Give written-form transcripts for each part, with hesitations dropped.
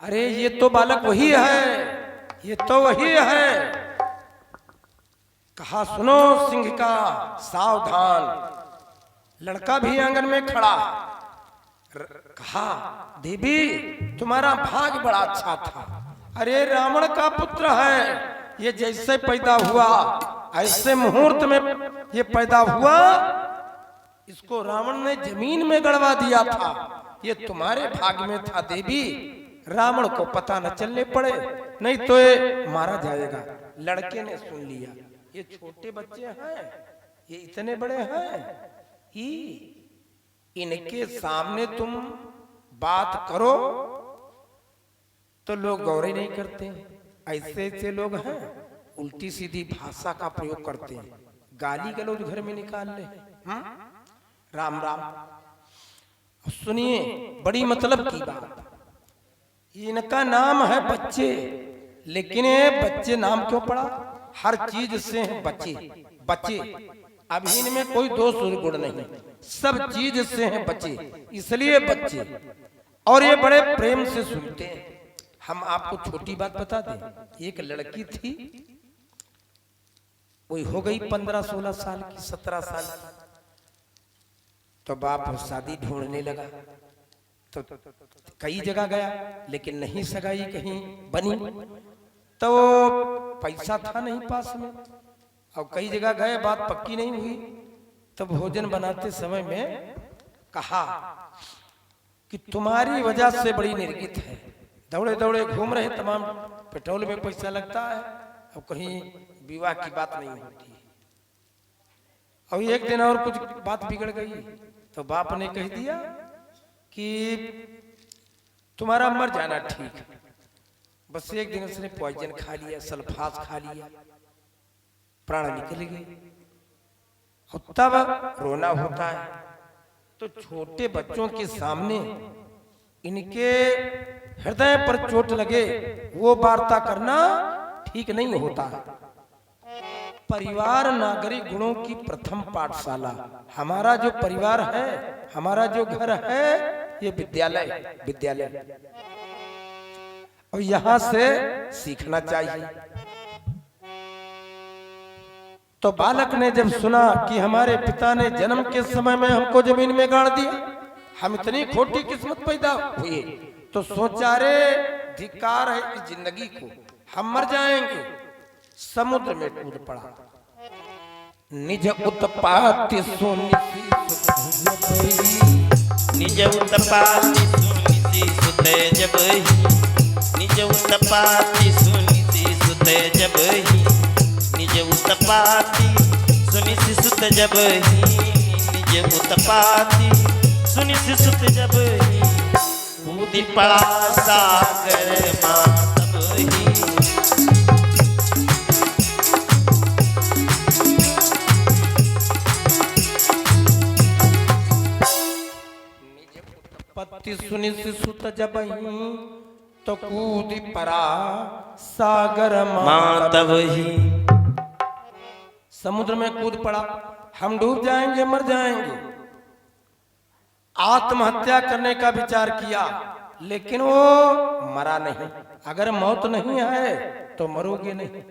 अरे ये तो बालक वही है, ये तो वही है। कहा सुनो सिंह का सावधान। लड़का भी आंगन में खड़ा। कहा देवी तुम्हारा भाग्य बड़ा अच्छा था। अरे रावण का पुत्र है, ये जैसे पैदा हुआ ऐसे मुहूर्त में ये पैदा हुआ। इसको रावण ने जमीन में गड़वा दिया था। ये तुम्हारे भाग्य में था देवी, रावण को पता न चलने पड़े, नहीं तो ये मारा जाएगा। लड़के ने सुन लिया, ये छोटे बच्चे हैं, ये इतने बड़े हैं ही, इनके सामने तुम बात करो तो लोग गौर ही नहीं करते। ऐसे ऐसे लोग हैं उल्टी सीधी भाषा का प्रयोग करते हैं, गाली गलौज घर में निकाल ले। राम राम। सुनिए बड़ी मतलब की बात। इनका नाम है बच्चे, लेकिन ये बच्चे नाम क्यों पड़ा? हर चीज से हैं बच्चे, बच्चे। अब इनमें कोई दोष गुण नहीं, सब चीज से हैं बच्चे, इसलिए बच्चे। और ये बड़े प्रेम से सुनते हैं। हम आपको छोटी बात बता दें, एक लड़की थी, वही हो गई 15-16 साल की, 17 साल की। तो बाप शादी ढूंढने लगा, तो कई जगह गया लेकिन नहीं सगाई कहीं बनी। तो पैसा था नहीं पास में, और कई जगह गए, बात पक्की नहीं हुई। तो भोजन बनाते समय में कहा कि तुम्हारी वजह से बड़ी निर्गित है, दौड़े दौड़े घूम रहे, तमाम पेट्रोल में पैसा लगता है, अब कहीं विवाह की बात नहीं होती। और एक दिन और कुछ बात बिगड़ गई, तो बाप ने कह दिया कि तुम्हारा मर जाना ठीक है। बस एक दिन उसने पॉइजन खा लिया, सल्फास खा लिया, प्राण निकल गए। और तब रोना होता है। तो छोटे बच्चों के सामने इनके हृदय पर चोट लगे, वो वार्ता करना ठीक नहीं होता। परिवार नागरिक गुणों की प्रथम पाठशाला। हमारा जो परिवार है, हमारा जो घर है, ये विद्यालय, विद्यालय, और यहां से सीखना चाहिए। तो बालक ने जब सुना कि हमारे पिता ने जन्म के समय में हमको जमीन में गाड़ दिया, हम इतनी खोटी किस्मत पैदा हुए, तो सोचा रे धिक्कार है इस जिंदगी को, हम मर जाएंगे। समुद्र में कूद पड़ा। निज उत्पाती सुनिसी निज उत्पाती सुनिसी सुते जब ही, निज उत्पाती सुनिसी सुते जब ही, निज उत्पाती सुनिसी सुते जब ही, निज उत्पाती सुनिसी सुते जब ही, कूदी पड़ा सागर मां तब ही। पति सुनि सुत जब तो कूदी परा सागर मां तब ही। समुद्र में कूद पड़ा। हम डूब जाएंगे, मर जाएंगे। आत्महत्या करने का विचार किया, लेकिन वो मरा नहीं। अगर मौत नहीं है तो मरोगे नहीं।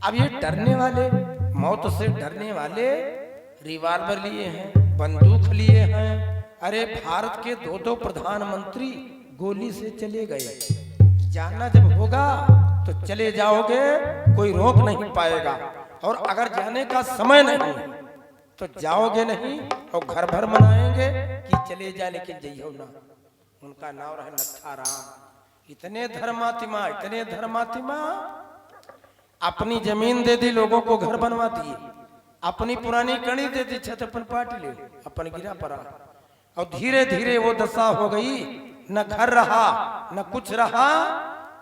अब ये डरने वाले, मौत से डरने वाले रिवाल्वर लिए हैं, बंदूक लिए हैं। अरे भारत के 2-2 प्रधानमंत्री गोली से चले गए। जाना जब होगा तो चले जाओगे, कोई रोक नहीं पाएगा। और अगर जाने का समय नहीं तो जाओगे नहीं, और घर भर मनाएंगे कि चले जा लेकिन जइयो ना। उनका नाम रहे नत्था राम। इतने धर्मात्मा, इतने धर्मात्मा, अपनी जमीन दे दी, लोगों को घर बनवा दिए, अपनी पुरानी कड़ी दे दी, छत अपन पाट ले, अपन गिरा पड़ा। और धीरे धीरे वो दशा हो गई, न घर रहा न कुछ रहा।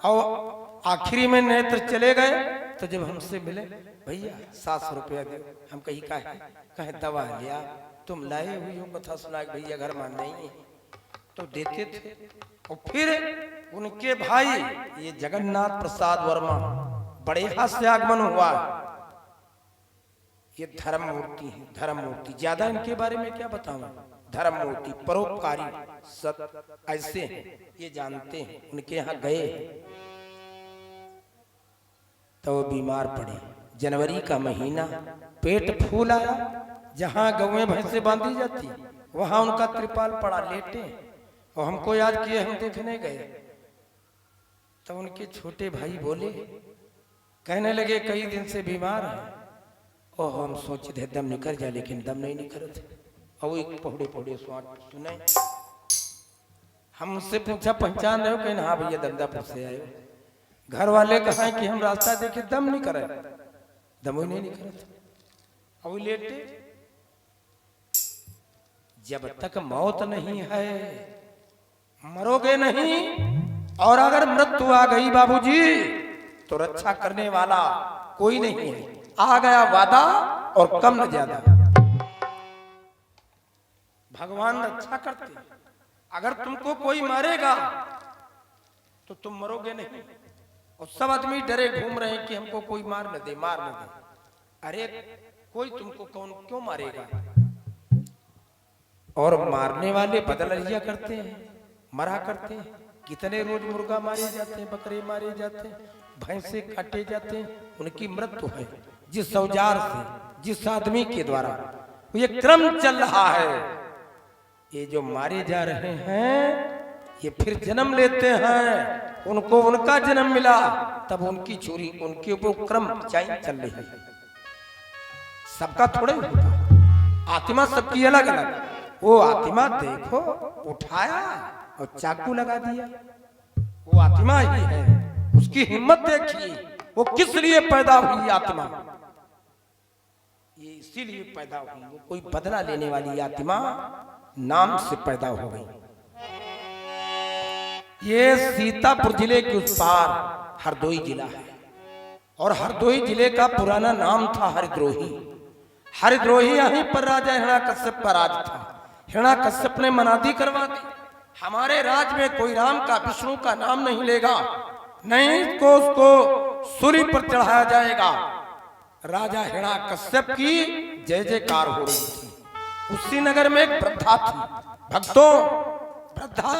और आखिरी में नेत्र चले गए। तो जब हमसे मिले, भैया 700 रुपया दे, हम कहीं कहे दवा लिया, तुम लाए हुई हो, कथा सुना भैया घर मान नहीं, तो देते थे। और फिर उनके भाई ये जगन्नाथ प्रसाद वर्मा, बड़े हास्य आगमन हुआ। ये धर्म मूर्ति है, धर्म मूर्ति। ज्यादा इनके बारे में क्या बताऊं, धर्ममूर्ति, परोपकारी, सत ऐसे हैं, ये जानते हैं। उनके यहाँ गए तो वो बीमार पड़े। जनवरी का महीना, पेट फूल आया। जहां गौएं भैंसे बांधी जाती वहां उनका त्रिपाल पड़ा, लेटे। और हमको याद किए, हम देखने गए तो उनके छोटे भाई बोले, कहने लगे कई दिन से बीमार है। और हम सोचे थे दम निकल जाए, लेकिन दम नहीं निकल थे। और वो एक पौड़े पौड़े स्वाद सुने। हम उससे पूछा पहचान रहे हो? कहना हाँ भैया दमदापुर से आए हो। घर वाले कहा कि हम रास्ता देखे, दम नहीं करे, दम ही नहीं निकल। और लेटे। जब तक मौत नहीं है मरोगे नहीं। और अगर मृत्यु आ गई बाबूजी तो रक्षा करने वाला कोई नहीं है। आ गया वादा और कम न ज्यादा। भगवान रक्षा करते। अगर तुमको कोई मारेगा तो तुम मरोगे नहीं। और सब आदमी डरे घूम रहे हैं कि हमको कोई मार न दे, मार न दे। अरे कोई तुमको कौन क्यों मारेगा? और मारने वाले बदलरिया करते हैं, मरा करते हैं। कितने रोज मुर्गा मारे जाते हैं, बकरे मारे जाते हैं, भैंसे काटे जाते हैं। उनकी मृत्यु है जिस औजार से, जिस आदमी के द्वारा ये क्रम चल रहा है। ये जो मारे जा रहे हैं ये फिर जन्म लेते हैं। उनको उनका जन्म मिला तब उनकी चोरी, उनके ऊपर क्रम चल रही है। सबका थोड़े होता, आत्मा सबकी अलग अलग। वो आत्मा देखो उठाया और चाकू लगा दिया, वो आत्मा ही है। उसकी हिम्मत देखिए, वो किस लिए पैदा हुई आत्मा। ये इसीलिए पैदा हुई, वो कोई बदला लेने वाली आत्मा नाम से पैदा हो गई। ये सीतापुर जिले के उस पार हरदोई जिला है। और हरदोई जिले का पुराना नाम था हरिद्रोही। हरिद्रोही यहीं पर राजा हिरण्याकश्यप का राज था। हिरण्याकश्यप ने मनादी करवा दी, हमारे राज में कोई राम का, विष्णु का नाम नहीं लेगा, नहीं को उसको सूली पर चढ़ाया जाएगा। राजा हिरण्याकश्यप की जय जयकार हो रही थी। उसी नगर में एक वृद्धा थी, भक्तों वृद्धा।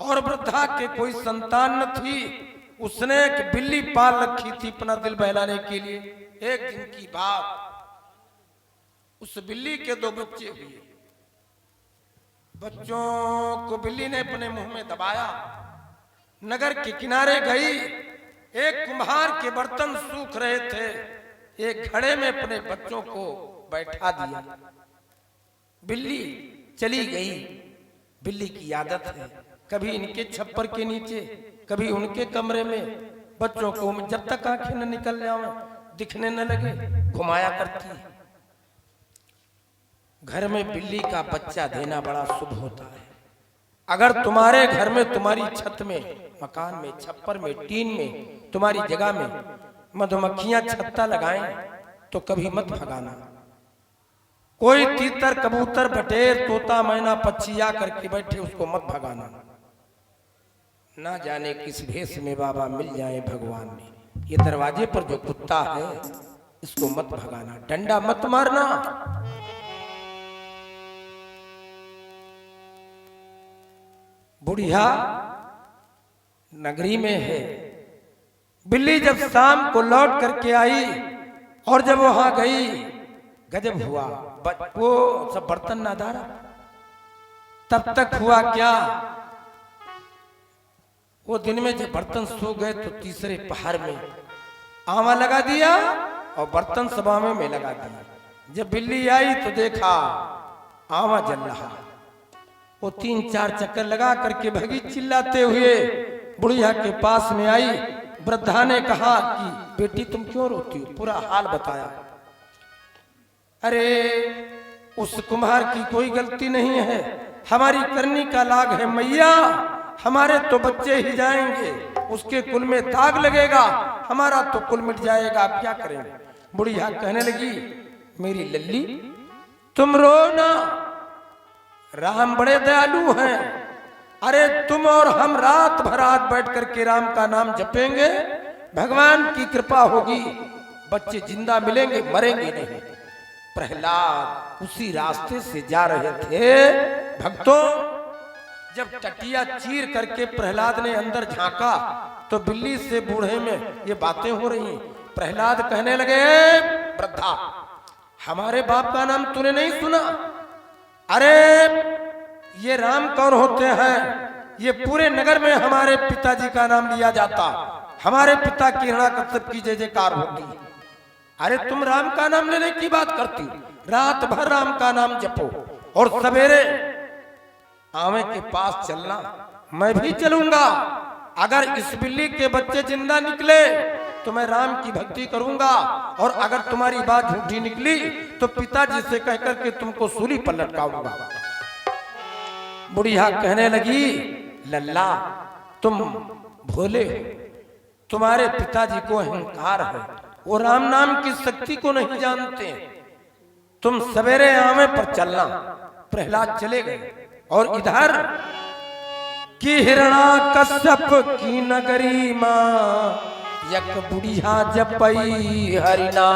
और वृद्धा के कोई संतान न थी। उसने एक बिल्ली पाल रखी थी अपना दिल बहलाने के लिए। एक दिन की बात, उस बिल्ली के 2 बच्चे हुए। बच्चों को बिल्ली ने अपने मुंह में दबाया। नगर के किनारे गई, एक कुम्हार के बर्तन सूख रहे थे, एक घड़े में अपने बच्चों को बैठा दिया। बिल्ली चली गई। बिल्ली की आदत है कभी इनके छप्पर के नीचे, कभी उनके कमरे में बच्चों को जब तक आंखें न निकल जाए, दिखने न लगे, घुमाया करती है। घर में बिल्ली का बच्चा देना बड़ा शुभ होता है। अगर तुम्हारे घर में, तुम्हारी छत में, मकान में, छप्पर में, टीन में, तुम्हारी जगह में मधुमक्खियां छत्ता लगाएं तो कभी मत भगाना। कोई तीतर, कबूतर, बटेर, तोता, मैना, पक्षी आकर के बैठे, उसको मत भगाना। ना जाने किस भेष में बाबा मिल जाए भगवान ने। ये दरवाजे पर जो कुत्ता है इसको मत भगाना, डंडा मत मारना। बुढ़िया नगरी में है। बिल्ली जब शाम को लौट करके आई और जब वहां गई, गजब हुआ। वो सब बर्तन ना धारा। तब तक हुआ क्या, वो दिन में जब बर्तन सो गए तो तीसरे पहर में आवा लगा दिया और बर्तन सभावे में लगा दिया। जब बिल्ली आई तो देखा आवा जल रहा। वो 3-4 चक्कर लगा करके भगी चिल्लाते हुए बुढ़िया के पास में आई। वृद्धा ने कहा कि बेटी तुम क्यों रोती हो, पूरा हाल बताया। अरे उस कुम्हार की कोई गलती नहीं है, हमारी करनी का लाग है मैया। हमारे तो बच्चे ही जाएंगे, उसके कुल में दाग लगेगा, हमारा तो कुल मिट जाएगा, आप क्या करेंगे। बुढ़िया कहने लगी मेरी लल्ली तुम रो ना, राम बड़े दयालु हैं। अरे तुम और हम रात भर रात बैठ करके राम का नाम जपेंगे, भगवान की कृपा होगी, बच्चे जिंदा मिलेंगे, मरेंगे नहीं। प्रहलाद उसी रास्ते से जा रहे थे। भक्तों, जब टटिया चीर करके प्रहलाद ने अंदर झांका तो बिल्ली से बूढ़े में ये बातें हो रही। प्रहलाद कहने लगे, वृद्धा, हमारे बाप का नाम तूने नहीं सुना? अरे ये राम कौन होते हैं? ये पूरे नगर में हमारे पिताजी का नाम लिया जाता, हमारे पिता की हिरण्यकश्यप की जय जयकार होती। अरे तुम राम का नाम लेने की बात करती, रात भर राम का नाम जपो और सवेरे आवे के पास चलना, मैं भी चलूंगा। अगर इस बिल्ली के बच्चे जिंदा निकले तो मैं राम की भक्ति करूंगा, और अगर तुम्हारी बात झूठी निकली तो पिताजी से कहकर के तुमको सूली पर लटकाऊंगा। बुढ़िया कहने लगी, लल्ला तुम भोले हो, तुम्हारे पिताजी को अहंकार है, वो राम नाम की शक्ति को नहीं जानते। तुम सवेरे आवे पर चलना। प्रहलाद चले गए और इधर की हिरण्यकश्यप की नगरी मां यक बुढ़िया जपई हरिना।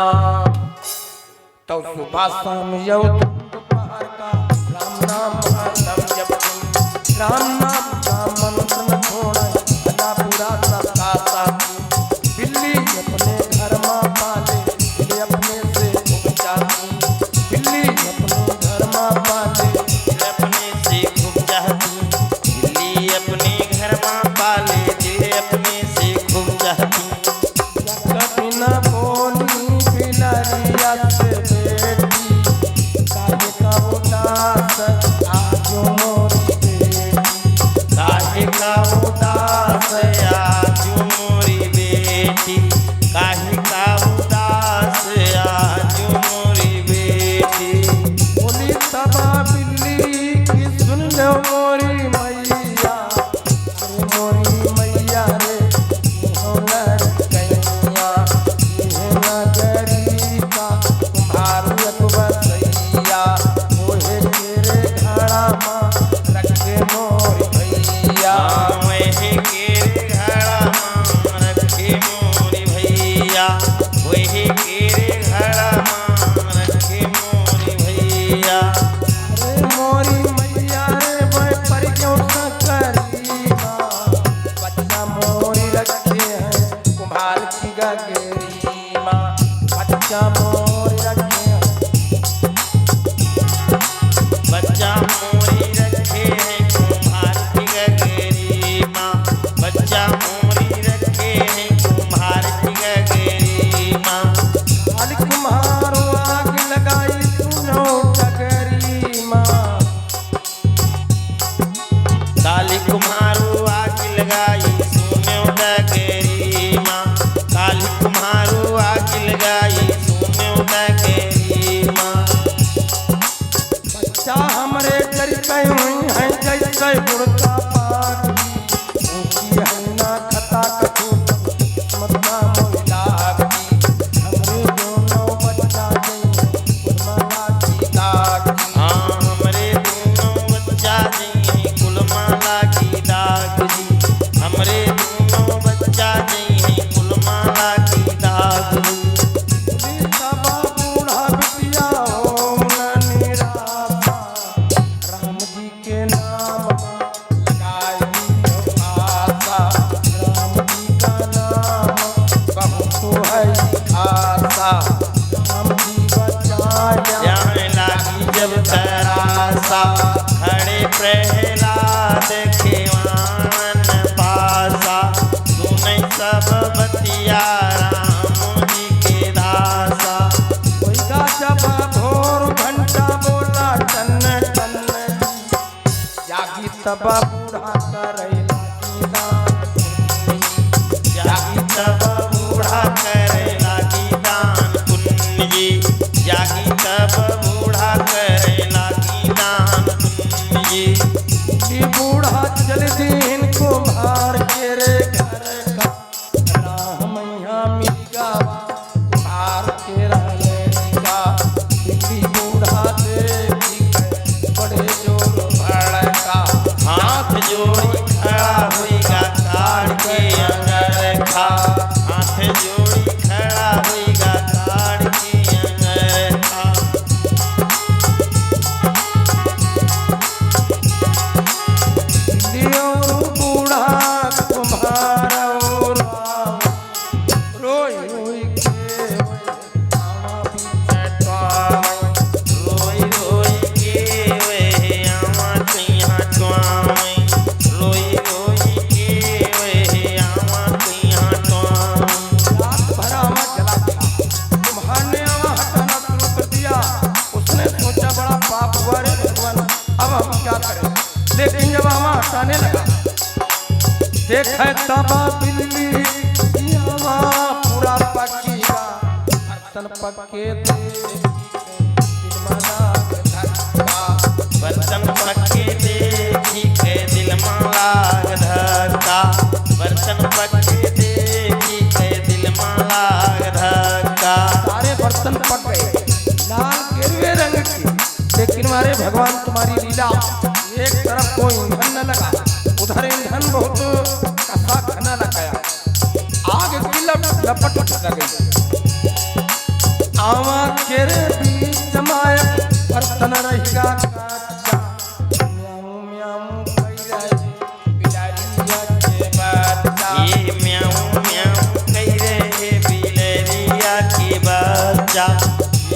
तो सुबह शाम यौ दोपहर का राम नाम हरदम जपती, राम नाम का मंत्र न छोड़ा भला बुरा सबका साथी। बिल्ली अपने घर मां पाले, बिल्ली अपने से खूब जाती, बिल्ली अपने घर मां पाले, अपने से खूब चाहती, बिल्ली अपने घर मां पाले, दिल अपने से खूब चाहती। कभी न बोली बिलरिया से बेटी, काहे का उदास आज मोरी बेटी, काहे का उदास आज मोरी बेटी, काहे का उदास आज मोरी बेटी। बोली तबा बिल्ली की सुन लो मोरी मैया, अरे मोरी मैया रे मोहलर कैया, ये नगरी का कुम्हार बसैया, ओहे तेरे घड़ा माँ रखे मोरी भैया। वही केरे घड़ा मां रखे मोरी भैया, वही केरे घड़ा मां रखे मोरी भैया। अरे मोरी मैया रे मैं पर क्यों न करी माँ, बच्चा मोरी रखे हैं कुम्हार की गगरी माँ, बच्चा मोरी रखे हैं। बच्चा मोरी रखे हैं कुम्हार की गगरी माँ, बच्चा मोरी रखे हैं कुम्हार की गगरी माँ। काल कुम्हारो आग लगाई सुनो डगरी माँ, काली कुम्हारो आग लगाई सुनो डगरी माँ, काली कुम्हारो आग लगाई सुनो डगरी माँ। बच्चा हमरे चरित्र हुई है जैसे गुड़का पागी, ऊंची है ना खता कछूत किस्मत ना मोहि लागी, हमरे दोनों बच्चा जई कुलमाला की दागी। हाँ हमरे दोनों बच्चा जी हैं कुलमाला की दाग जी, हमरे दोनों बच्चा जी हैं कुलमाला की दाग जी। तबा बूढ़ा बिटिया हो न निराशा, राम जी के नाम लगाई आशा, राम जी का नाम बहुत है खासा, राम जी बचाया। जाने लागी जब तरासा, खड़े प्रहलाद खेवान पासा, सुनै सब बतिया राम जी के दासा। कोई का जब भोर घंटा बोला टन टन, जागी तबा बूढ़ा करैला की दान, जागी तब बूढ़ा करे लागी दान पुण्य जी, जागी तब बूढ़ा करे लागी दान पुण्य जी। कि बूढ़ा चल दीन को भार के रे घर का, राम यहाँ मिलगा भार के रहने का। बिल्ली बूढ़ा देखी गए बड़े जोर भड़का, हाथ जोड़ी खड़ा होएगा काट के अंगरखा, हाथ जोड़ी खड़ा होएगा काट के अंगरखा। है तबा बिल्ली यावा पूरा पकीगा बर्तन पके बर्तन पके देखी के दिल में लाग धक्का बर्तन पके देखी के दिल में लाग धक्का सारे बर्तन पक गए लाल गेरुए रंग की, लेकिन हमारे भगवान तुम्हारी लीला एक तरफ कोई ईंधन न लगा, उधर ईंधन बहुत कसा घना लगाया, आग की लपट उठ गई। आवा केरे बीच जमाया बर्तन रहेगा कच्चा, म्याऊं म्याऊं कही रहे बिलारिया के बच्चा। ये म्याऊं म्याऊं कही रहे बिलरिया के बच्चा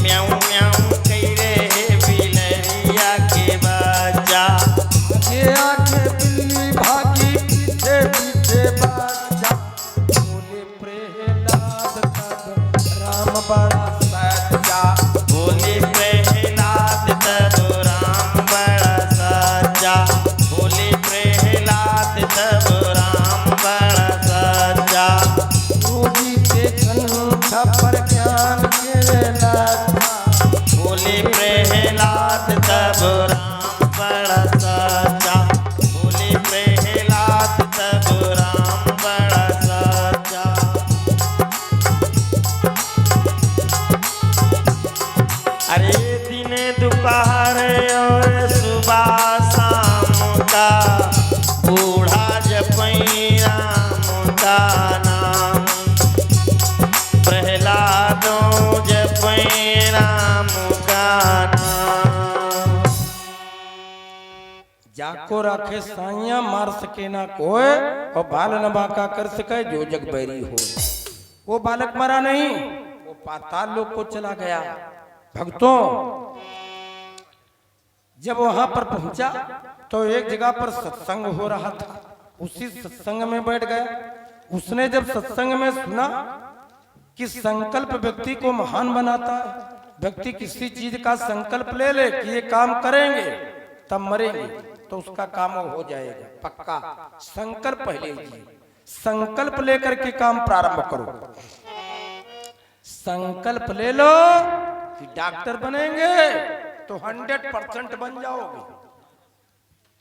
म्याऊं म्याऊं कही रहे बिलरिया के बच्चा आगे आगे बिल्ली भागी पीछे पीछे बच्चा, बोले प्रहलाद तब राम बड़ा सच्चा। बोले प्रहलाद तब राम बड़ा सच्चा बोले प्रहलाद तब राम बड़ा सच्चा रोजी के कंठा पर ज्ञान के लाथा, बोले प्रहलाद तब राम बड़ा सच्चा बोले प्रहलाद तब राम बड़ा सच्चा अरे दिन दोपहर और सुबह शाम का बूढ़ा जपई राम का नाम प्रहलादों जपई राम का नाम जाको राखे साइया मार सके ना कोय और बाल न बाका कर सके जो जग बैरी हो। वो बालक मरा नहीं, वो पाताल लोक को चला गया। भक्तों जब वहां पर पहुंचा तो एक जगह पर सत्संग हो रहा था, उसी सत्संग में बैठ गया। उसने जब सत्संग में सुना कि संकल्प व्यक्ति को महान बनाता है, व्यक्ति किसी चीज का संकल्प ले ले कि ये काम करेंगे तब मरेंगे तो उसका काम हो जाएगा पक्का। संकल्प पहले लीजिए, संकल्प लेकर के काम प्रारंभ करो। संकल्प ले लो कि डॉक्टर बनेंगे तो 100% बन जाओगे।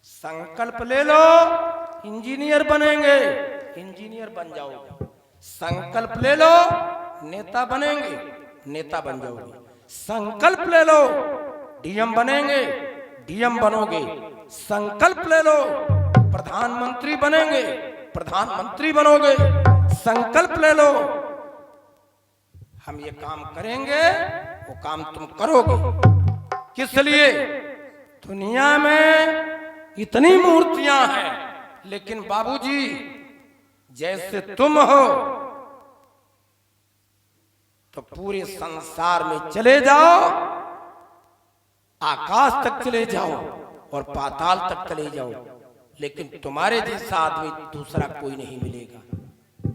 संकल्प ले लो इंजीनियर बनेंगे, इंजीनियर बन जाओगे। संकल्प ले लो नेता बनेंगे, नेता बन जाओगे। संकल्प ले लो डीएम बनेंगे, डीएम बनोगे। संकल्प ले लो प्रधानमंत्री बनेंगे, प्रधानमंत्री बनोगे। संकल्प ले लो हम ये काम करेंगे, वो काम तुम करोगे। किस लिए? दुनिया में इतनी मूर्तियां हैं, लेकिन बाबूजी जैसे तुम हो तो पूरे संसार में चले जाओ, आकाश तक चले जाओ और पाताल तक चले जाओ, लेकिन तुम्हारे जैसा आदमी दूसरा कोई नहीं मिलेगा।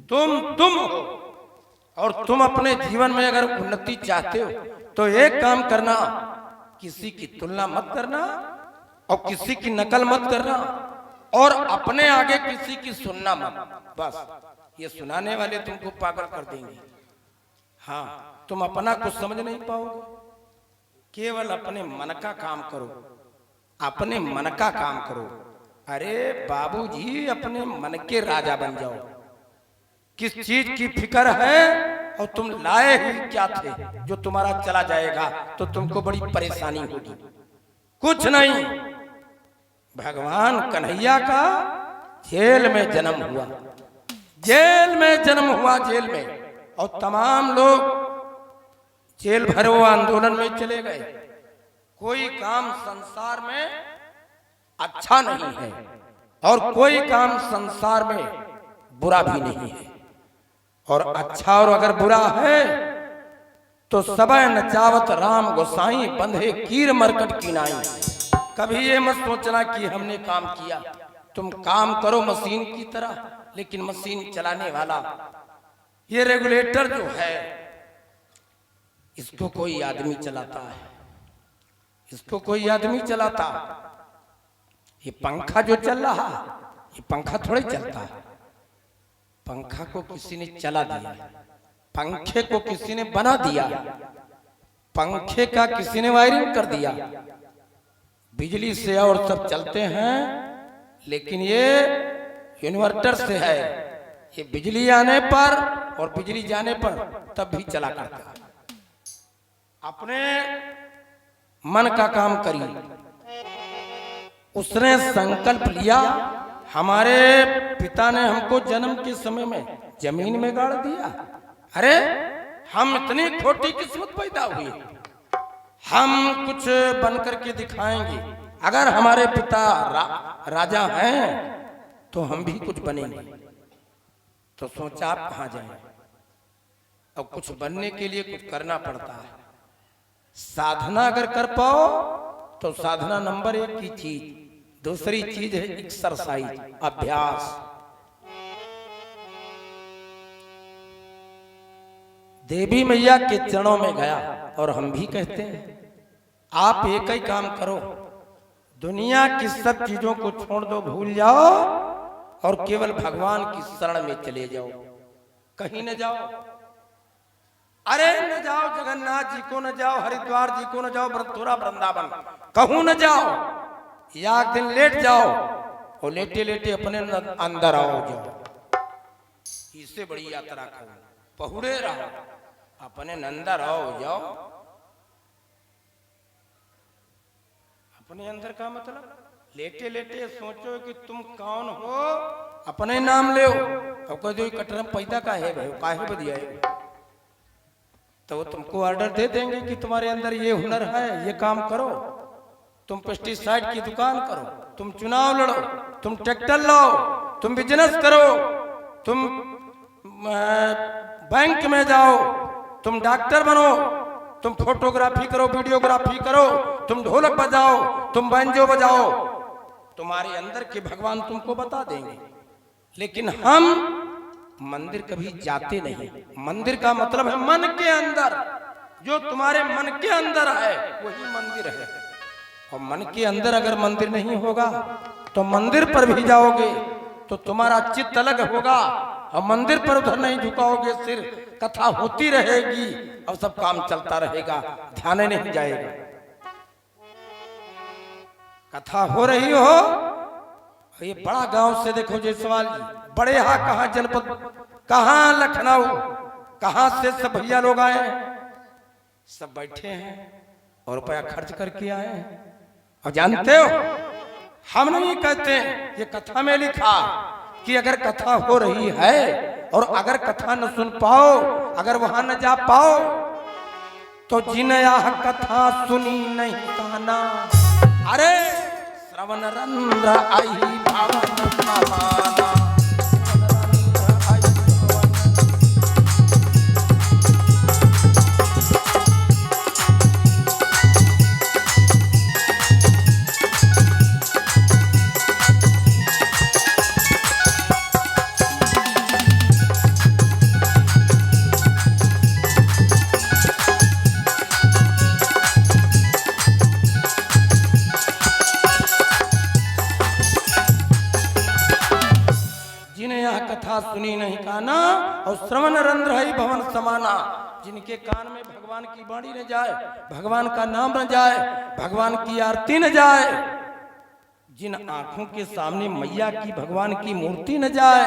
तुम हो और तुम अपने जीवन में अगर उन्नति चाहते हो तो एक काम करना, किसी की तुलना मत करना और किसी की नकल मत करना और अपने आगे किसी की सुनना मत। बस ये सुनाने वाले तुमको पागल कर देंगे। हाँ, तुम अपना कुछ समझ नहीं पाओगे। केवल अपने मन का काम करो, अपने मन का काम करो। अरे बाबूजी अपने मन के राजा बन जाओ। किस चीज की फिक्र है और तुम लाए ही क्या थे जो तुम्हारा चला जाएगा तो तुमको बड़ी परेशानी होगी। कुछ नहीं, भगवान कन्हैया का जेल में जन्म हुआ, जेल में जन्म हुआ, जेल में। और तमाम लोग जेल भरो आंदोलन में चले गए। कोई काम संसार में अच्छा नहीं है और कोई काम संसार में बुरा भी नहीं है। और अच्छा और अगर बुरा है तो सबय नचावत राम गोसाई बंधे कीर मरकट की नाई। कभी ये मत सोचना कि हमने काम किया। तुम काम करो मशीन की तरह, लेकिन मशीन चलाने वाला ये रेगुलेटर जो है इसको कोई आदमी चलाता है, इसको कोई आदमी चलाता। ये पंखा जो चल रहा, ये पंखा थोड़े चलता है, पंखा को किसी ने चला दिया, पंखे को किसी ने बना दिया, पंखे का किसी ने वायरिंग कर दिया। बिजली से और सब चलते हैं, लेकिन ये इन्वर्टर से है। ये बिजली आने पर और बिजली जाने पर तब भी चला करता है। अपने मन का काम करिए। उसने संकल्प लिया, हमारे पिता ने हमको जन्म के समय में जमीन में गाड़ दिया। अरे हम इतनी खोटी किस्मत पैदा हुई, हम कुछ बन करके दिखाएंगे। अगर हमारे पिता राजा हैं तो हम भी कुछ बनेंगे। तो सोचा आप कहां जाएं? अब कुछ बनने के लिए कुछ करना पड़ता है। साधना अगर कर पाओ तो साधना नंबर 1 की चीज। दूसरी चीज है एक्सरसाइज, अभ्यास। देवी मैया के चरणों में गया और हम भी कहते हैं आप एक ही काम करो, दुनिया की सब चीजों को छोड़ दो, भूल जाओ और केवल भगवान की शरण में चले जाओ। कहीं न जाओ, अरे न जाओ जगन्नाथ जी को, न जाओ हरिद्वार जी को, न जाओ मथुरा वृंदावन, कहूं न जाओ। या एक दिन लेट जाओ और लेटे लेटे अपने अंदर आओ जाओ। इससे बड़ी यात्रा करो, पहुड़े रहो, अपने अंदर आओ जाओ। अपने अंदर का मतलब लेटे लेटे सोचो कि तुम कौन हो, अपने नाम ले। और कह दो कटरम पैदा का है भाई, काहे बदिया है, तो वो तुमको ऑर्डर दे देंगे कि तुम्हारे अंदर ये हुनर है, ये काम करो। तुम पेस्टिसाइड की दुकान करो, तुम चुनाव लड़ो, तुम ट्रैक्टर लाओ, तुम बिजनेस करो, तुम बैंक में जाओ, तुम डॉक्टर बनो, तुम फोटोग्राफी करो, वीडियोग्राफी करो, तुम ढोलक बजाओ, तुम बैंजो बजाओ। तुम्हारे अंदर के भगवान तुमको बता देंगे। लेकिन हम मंदिर कभी जाते नहीं। मंदिर का मतलब है मन के अंदर, जो तुम्हारे मन के अंदर है वही मंदिर है। और मन के अंदर अगर मंदिर नहीं होगा तो मंदिर पर भी जाओगे तो तुम्हारा चित्त अलग होगा, और मंदिर पर उधर नहीं झुकाओगे, सिर कथा होती रहेगी और सब काम चलता रहेगा, ध्यान नहीं जाएगा। कथा हो रही हो, ये बड़ा गांव से देखो जयसवाल जी, बड़े हा कहा जनपद, कहा लखनऊ, कहां से सब भैया लोग आए, सब बैठे हैं और रुपया खर्च करके आए हैं। और जानते हो हम नहीं कहते, ये कथा में लिखा कि अगर कथा हो रही है और अगर कथा न सुन पाओ, अगर वहां न जा पाओ तो जिन यह कथा सुनी नहीं काना, अरे श्रवण रंध्र आई भावन समाना। सुनी नहीं काना और श्रवण रंध्र है भवन समाना। जिनके कान में भगवान की वाणी न जाए, भगवान का नाम न जाए, भगवान की आरती न जाए, जिन आंखों के सामने मैया की भगवान की मूर्ति न जाए,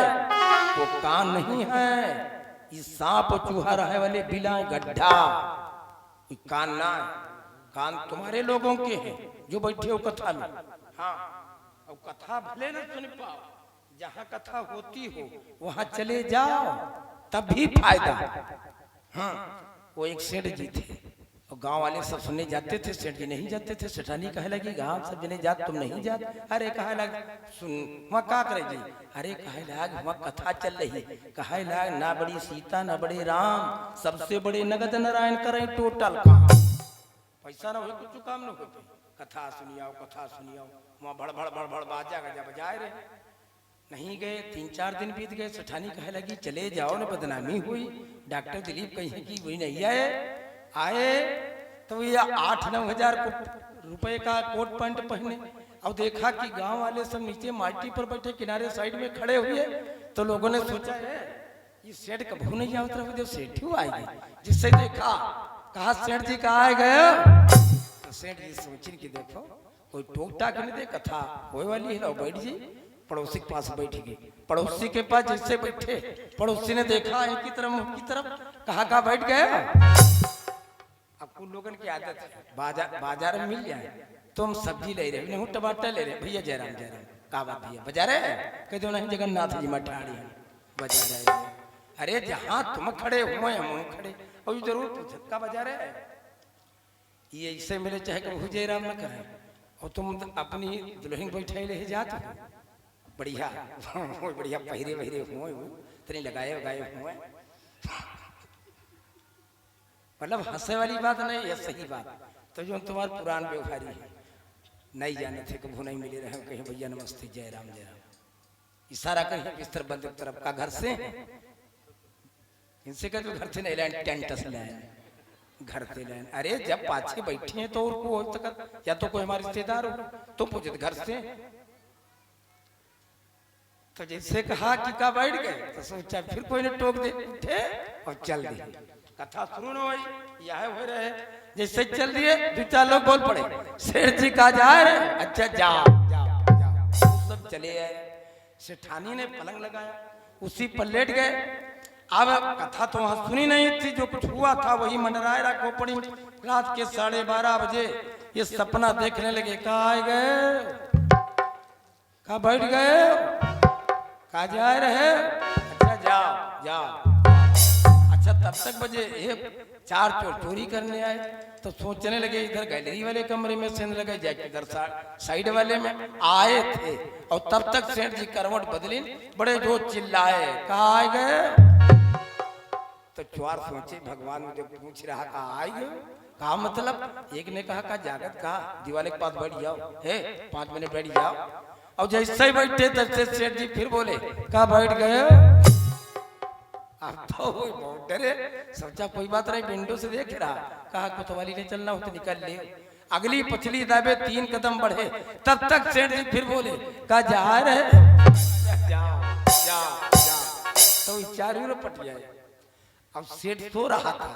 वो कान नहीं है। ये सांप चूहा रहे वाले बिला गड्ढा, कान ना, कान तुम्हारे लोगों के हैं जो बैठे हो कथा में। हाँ, और कथा भले न सुन पाओ, जहां कथा होती हो वहां चले जाओ, तब भी फायदा। हाँ, वो एक सेठ जी थे और गांव वाले सब सुनने जाते थे, सेठ जी नहीं जाते थे। सेठानी कहे लगी गांव सब जने जात, तुम नहीं जात। अरे कहे लग सुन वहां का करे जी, अरे कहे लग वहां कथा चल रही, कहे लग ना बड़ी सीता ना बड़े राम, सबसे बड़े नगद नारायण करें टोटल काम, पैसा ना हो कुछ काम ना हो, कथा सुनियाओ कथा सुनियाओ। वहां भड़ भड़ भड़ भड़ बाजा गजा बजाए रहे। नहीं गए, 3-4 दिन बीत गए। सेठानी कहे लगी चले जाओ न, बदनामी हुई। डॉक्टर दिलीप कहीं की वही नहीं आए तो ये 8-9 हजार रुपए का कोट पैंट पहने। अब देखा कि गांव वाले सब नीचे माटी पर बैठे किनारे साइड में खड़े हुए, तो लोगों ने सोचा है ये सेठ कभू नहीं आवत रहे, जब सेठ ही आएगी। जिससे देखा कहा सेठ जी कहा है गए, तो सेठ जी सोचिन की देखो कोई टोक टाक नहीं दे, कथा होए वाली है, बैठ जी। पड़ोसी के पास बैठ गई, पड़ोसी के पास जिससे बैठे पड़ोसी ने देखा एक की तरफ मुख की तरफ, कहा बैठ गए। अब कुछ लोगों की आदत है बाजार में मिल जाए तुम सब्जी ले रहे हो, टमाटर ले रहे भैया जयराम जयराम, कहा बात भैया बजा रहे, कह दो नहीं जगन्नाथ जी मठाड़ी बजा रहे। अरे जहां तुम खड़े हुए हम खड़े, और जरूर झटका बजा रहे, ये इससे मिले चाहे कि जयराम न करें, और तुम अपनी दुल्हन बैठे ले जाते हो बढ़िया बढ़िया पहिरे वहिरे हुए तनी लगाए हुए, मतलब हंसे वाली बात नहीं है, सही बात। तो जो तुम्हारे पुरान व्यवहारी है नहीं जाने थे कभी नहीं मिले रहे, कहीं भैया नमस्ते जयराम जयराम, इशारा कहीं बिस्तर बंद तरफ का घर से, इनसे कहते घर से नहीं लाइन टेंटस लाइन घर से लाइन। अरे जब पाछे बैठी हैं तो और को तक या तो कोई हमारे रिश्तेदार हो तो पूछे घर से, तो जैसे कहा कि का बैठ गए तो सोचा फिर कोई ने टोक दे, उठे और चल दिए। कथा शुरू न हुई यह हो रहे, जैसे चल दिए दो चार लोग बोल पड़े सेठ जी कहा जा रहे, अच्छा जाओ जाओ जाओ, सब चले आए। सेठानी ने पलंग लगाया, उसी पर लेट गए। अब कथा तो वहां सुनी नहीं थी, जो कुछ हुआ था वही मंडराए रखो पड़ी। रात के 12:30 बजे ये सपना देखने लगे, कहा आए गए, कहा बैठ गए, कहा जा रहे, अच्छा जाओ जाओ। अच्छा तब तक बजे ये 4 चोर चोरी करने आए, तो सोचने लगे इधर गैलरी वाले कमरे में सेंध लगे जाके इधर साइड वाले में आए थे, और तब तक सेठ जी करवट बदली, बड़े जो चिल्लाए, कहा आए गए। तो चोर सोचे भगवान मुझे पूछ रहा कहा आए गए, कहा मतलब, एक ने कहा जागत, कहा दीवार के पास बैठ जाओ, है 5 मिनट बैठ जाओ। और जैसे ही बैठे तैसे सेठ जी फिर बोले, कहा बैठ गए। अब तो बहुत डरे, सोचा कोई बात नहीं, विंडो से देख रहा, कहा कोतवाली ने चलना हो तो निकल ले। अगली पछली दाबे 3 कदम बढ़े, तब तक सेठ जी फिर बोले, कहा जा रहे, जाओ जाओ जाओ। तो चारों पट जाए। अब सेठ सो रहा था,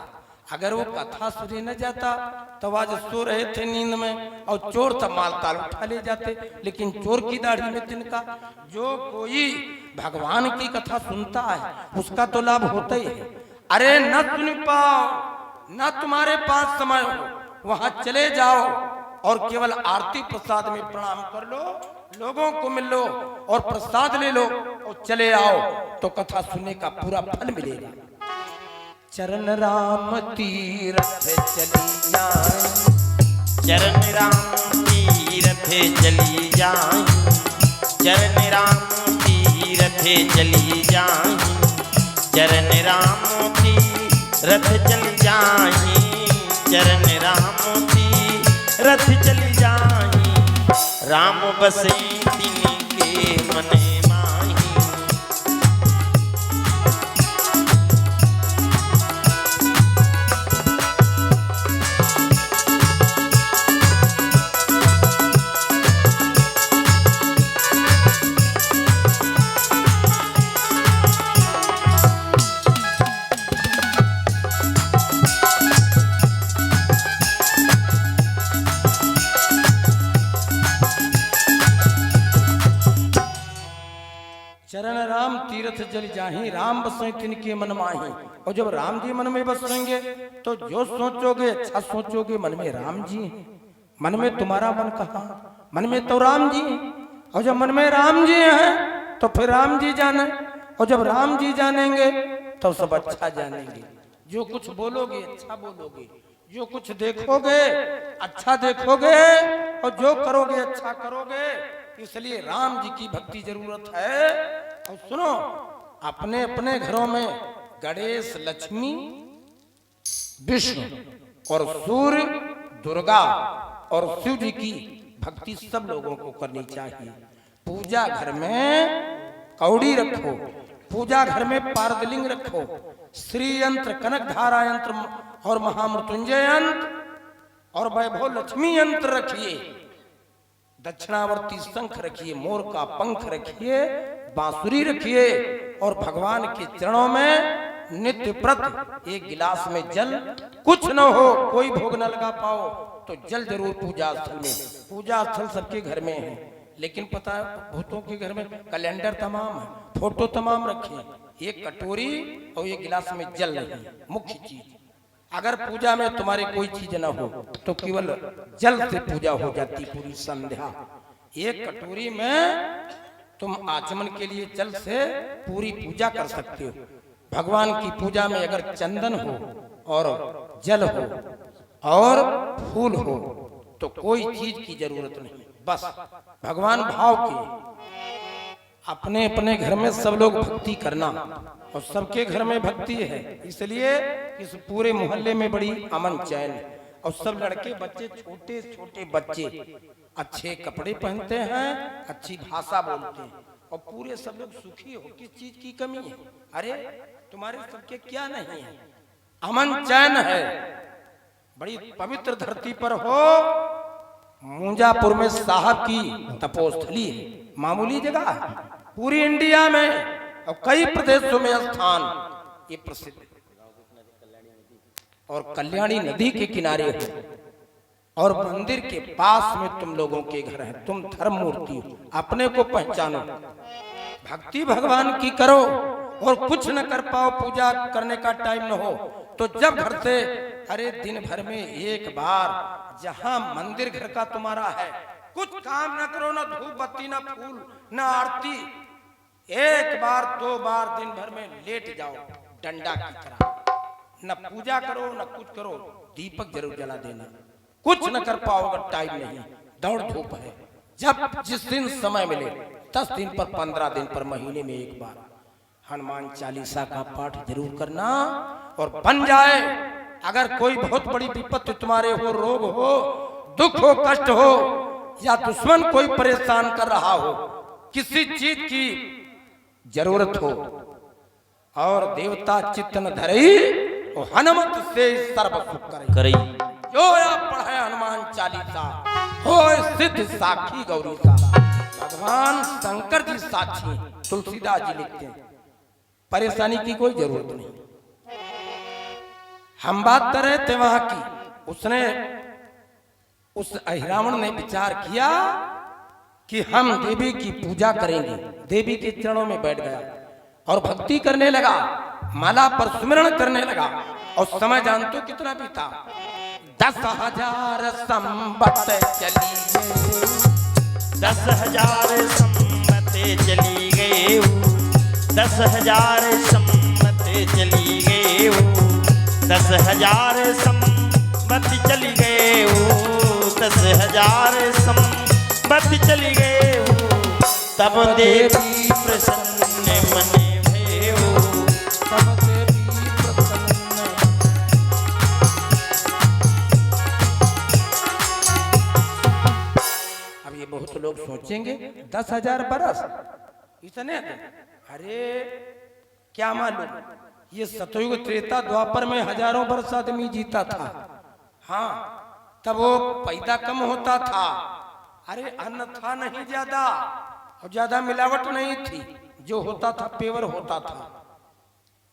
अगर वो कथा सुने न जाता तो आज सो रहे थे नींद में, और चोर तब माल ताल उठा ले जाते। लेकिन चोर की दाढ़ी में तिनका, जो कोई भगवान की कथा सुनता है उसका तो लाभ होता ही है। अरे न सुन पाओ न तुम्हारे पास समय हो, वहां चले जाओ और केवल आरती प्रसाद में प्रणाम कर लो, लोगों को मिल लो और प्रसाद ले लो और चले आओ, तो कथा सुनने का पूरा फल मिलेगा। चरण राम तीरथ चली जाए, चरण राम तीरथ चली जाए, चरण राम तीरथ चली जाए, चरण राम तीरथ चली जाए, चरण राम तीरथ चली जाए। राम बसे तिनके मन माही, चरण राम तीरथ जल जाहि, राम बसे तिनके मन माही। और जब राम जी मन में बसेंगे तो जो सोचोगे अच्छा सोचोगे, मन में राम जी हैं। मन में तुम्हारा मन कहाँ, मन में तो राम जी हैं। और जब मन में राम जी हैं तो फिर राम जी जाने, और जब राम जी जानेंगे तो सब अच्छा जानेंगे। जो कुछ बोलोगे अच्छा बोलोगे, जो कुछ देखोगे अच्छा देखोगे, और जो करोगे अच्छा करोगे। इसलिए राम जी की भक्ति जरूरत है। और सुनो, अपने अपने घरों में गणेश, लक्ष्मी, विष्णु और सूर्य, दुर्गा और शिव जी की भक्ति सब लोगों को करनी चाहिए। पूजा घर में कौड़ी रखो, पूजा घर में पारदलिंग रखो, श्री यंत्र, कनक धारा यंत्र और महामृत्युंजय यंत्र और वैभव लक्ष्मी यंत्र रखिए। दक्षिणावर्ती शंख रखिए, मोर का पंख रखिए, बांसुरी रखिए और भगवान के चरणों में नित्य प्रत एक गिलास में जल, कुछ न हो कोई भोग न लगा पाओ तो जल जरूर पूजा स्थल में। पूजा स्थल सबके घर में है, लेकिन पता है भूतों के घर में कैलेंडर तमाम है, फोटो तमाम रखे हैं, एक कटोरी और एक गिलास में जल नहीं, मुख्य चीज। अगर पूजा में तुम्हारी कोई चीज ना हो तो केवल जल से पूजा हो जाती पूरी संध्या। एक कटोरी में तुम आचमन के लिए जल से पूरी पूजा कर सकते हो। भगवान की पूजा में अगर चंदन हो और जल हो और फूल हो तो कोई चीज की जरूरत नहीं, बस भगवान भाव की। अपने अपने घर में सब लोग भक्ति करना, और सबके घर में भक्ति है, इसलिए इस पूरे मोहल्ले में बड़ी अमन चैन है। और सब लड़के बच्चे, छोटे छोटे बच्चे अच्छे कपड़े पहनते हैं, अच्छी भाषा बोलते हैं, और पूरे सब लोग सुखी हो। किस चीज की कमी है? अरे तुम्हारे सबके क्या नहीं है, अमन चैन है। बड़ी पवित्र धरती पर हो, मुंजापुर में साहब की तपोस्थली है, मामूली जगह है, पूरी इंडिया में और कई प्रदेशों में स्थान ये प्रसिद्ध है। और कल्याणी नदी के किनारे हो और मंदिर के पास में तुम लोगों के घर है। तुम धर्म मूर्ति हो, अपने को पहचानो, भक्ति भगवान की करो। और कुछ न कर पाओ, पूजा करने का टाइम न हो तो जब घर से, अरे दिन भर में एक बार जहां मंदिर घर का तुम्हारा है, कुछ काम न करो, न धूप बत्ती, न फूल, न आरती, एक बार दो बार दिन भर में लेट जाओ डंडा की तरह, न पूजा करो न कुछ करो, दीपक जरूर जला देना। कुछ न कर पाओगे, टाइम नहीं, दौड़ धूप है। जब जिस दिन समय मिले, 10 दिन पर, 15 दिन पर, महीने में एक बार हनुमान चालीसा का पाठ जरूर करना। और बन जाए, अगर कोई बहुत बड़ी विपत्ति तुम्हारे हो, रोग हो, दुख हो, कष्ट हो, या दुश्मन कोई परेशान कर रहा हो, किसी चीज की जरूरत हो, और देवता चित्त न धरई और हनुमत से सर्व सुख करे। जो या पढ़े हनुमान चालीसा हो सिद्ध साखी गौरी सा। भगवान शंकर जी साक्षी, तुलसीदास जी लिखते हैं, परेशानी की कोई जरूरत नहीं। हम बात कर रहे थे वहां की, उसने, उस अहिरावण ने विचार किया कि हम देवी की पूजा करेंगे। देवी के चरणों में बैठ गया और भक्ति करने लगा, माला पर सुमिरन करने लगा। और समय जानते हो कितना बीता? 10,000 संवत चली गए, 10,000 संवत चली गए, 10,000 संवत चली गए, 10,000 संवत चली गए, 10,000 संवत चली गए। तब देवी प्रसन्न मने भयो, तब देवी प्रसन्न। अब ये बहुत लोग सोचेंगे 10,000 बरस इतने? अरे क्या मालूम, ये सतयुग त्रेता द्वापर में हजारों वर्ष आदमी जीता था। हाँ, तब वो पैदा कम होता था, अरे अन्न था नहीं ज्यादा, और ज्यादा मिलावट नहीं थी, जो होता था पेवर होता था,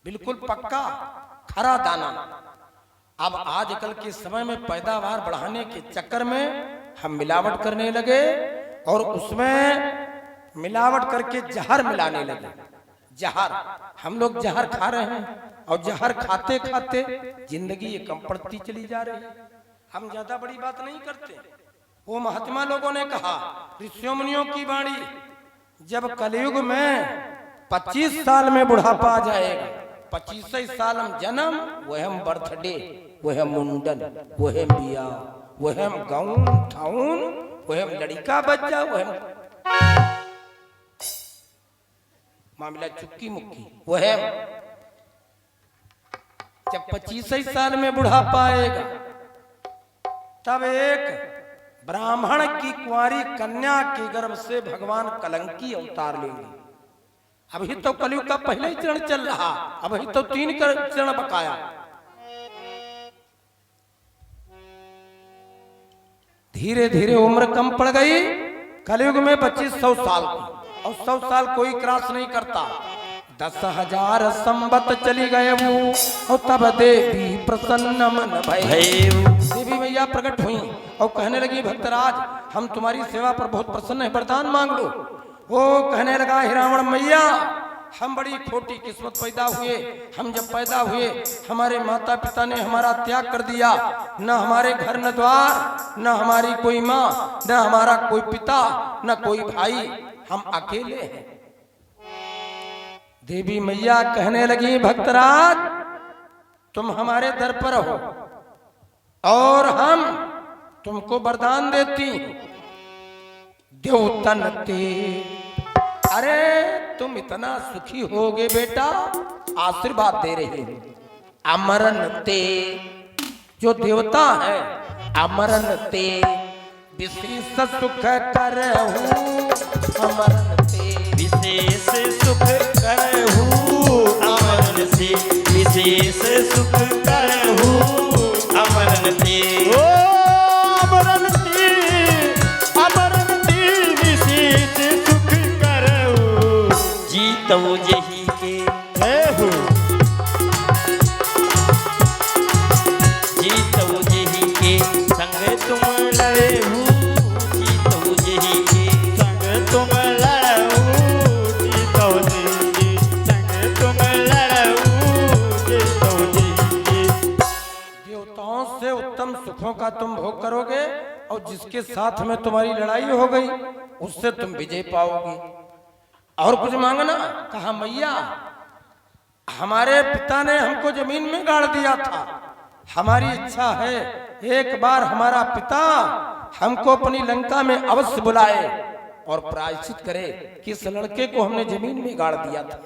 बिल्कुल पक्का खरा दाना। अब आजकल के समय में पैदावार बढ़ाने के चक्कर में हम मिलावट करने लगे, और उसमें मिलावट करके जहर मिलाने लगे। जहर, हम लोग जहर खा रहे हैं, और जहर खाते खाते जिंदगी ये कम पड़ती चली जा रही है। हम ज्यादा बड़ी बात नहीं करते। वो महात्मा लोगों ने कहा, ऋषियों मुनियों की वाणी, जब कलयुग में 25 साल में बुढ़ापा आ जाएगा, 25 साल हम जन्म, वह हम बर्थडे, वह हम मुंडन, वह हम बिया, वह हम गाउन ठाउन, वह हम लड़का बच्चा, वह हम मामला चुक्की मुक्की, वह हम। जब 25 साल में बुढ़ापा आएगा, तब एक ब्राह्मण की कुंवारी कन्या के गर्भ से भगवान कलंकी अवतार लेंगे। अभी तो कलयुग का पहला ही चरण चल रहा, अभी तो 3 चरण बकाया। धीरे धीरे उम्र कम पड़ गई, कलयुग में 2500 साल की, और 100 साल कोई क्रॉस नहीं करता। 10,000 संबत चली गए वो, और तब देवी प्रसन्न मन भय। देवी मैया प्रकट हुई और कहने लगी भक्तराज हम तुम्हारी सेवा पर बहुत प्रसन्न है, वरदान मांग लो। वो कहने लगा हिरावण मैया हम बड़ी खोटी किस्मत पैदा हुए, हम जब पैदा हुए हमारे माता पिता ने हमारा त्याग कर दिया, न हमारे घर न द्वार, न हमारी कोई माँ, न हमारा कोई पिता, न कोई भाई, हम अकेले हैं। देवी मैया कहने लगी भक्तराज तुम हमारे दर पर हो और हम तुमको वरदान देती देवतन ते। अरे तुम इतना सुखी होगे बेटा, आशीर्वाद दे रहे हो। अमरन ते जो देवता है, अमरन ते विशेष सुख करहूं, अमरन ते विशेष सुख करहूं, अमरन से विशेष सुख करहूं, अमरन से। ओ अमरन से, अमरन से विशेष सुख करहूं, जीतो जही के हो, जीतो जही के संग तुम लड़े हो, जीतो जही के संग तुम लड़ो, जीतो जही के संग तुम लड़ो, जीतो जही के। देवताओं से उत्तम सुखों का तुम भोग करोगे और जिसके साथ में तुम्हारी लड़ाई हो गई उससे तुम विजय पाओगे। और कुछ मांगना? कहा मैया हमारे पिता ने हमको जमीन में गाड़ दिया था, हमारी इच्छा है एक बार हमारा पिता हमको अपनी लंका में अवश्य बुलाए और प्रायश्चित करे कि इस लड़के को हमने जमीन में गाड़ दिया था।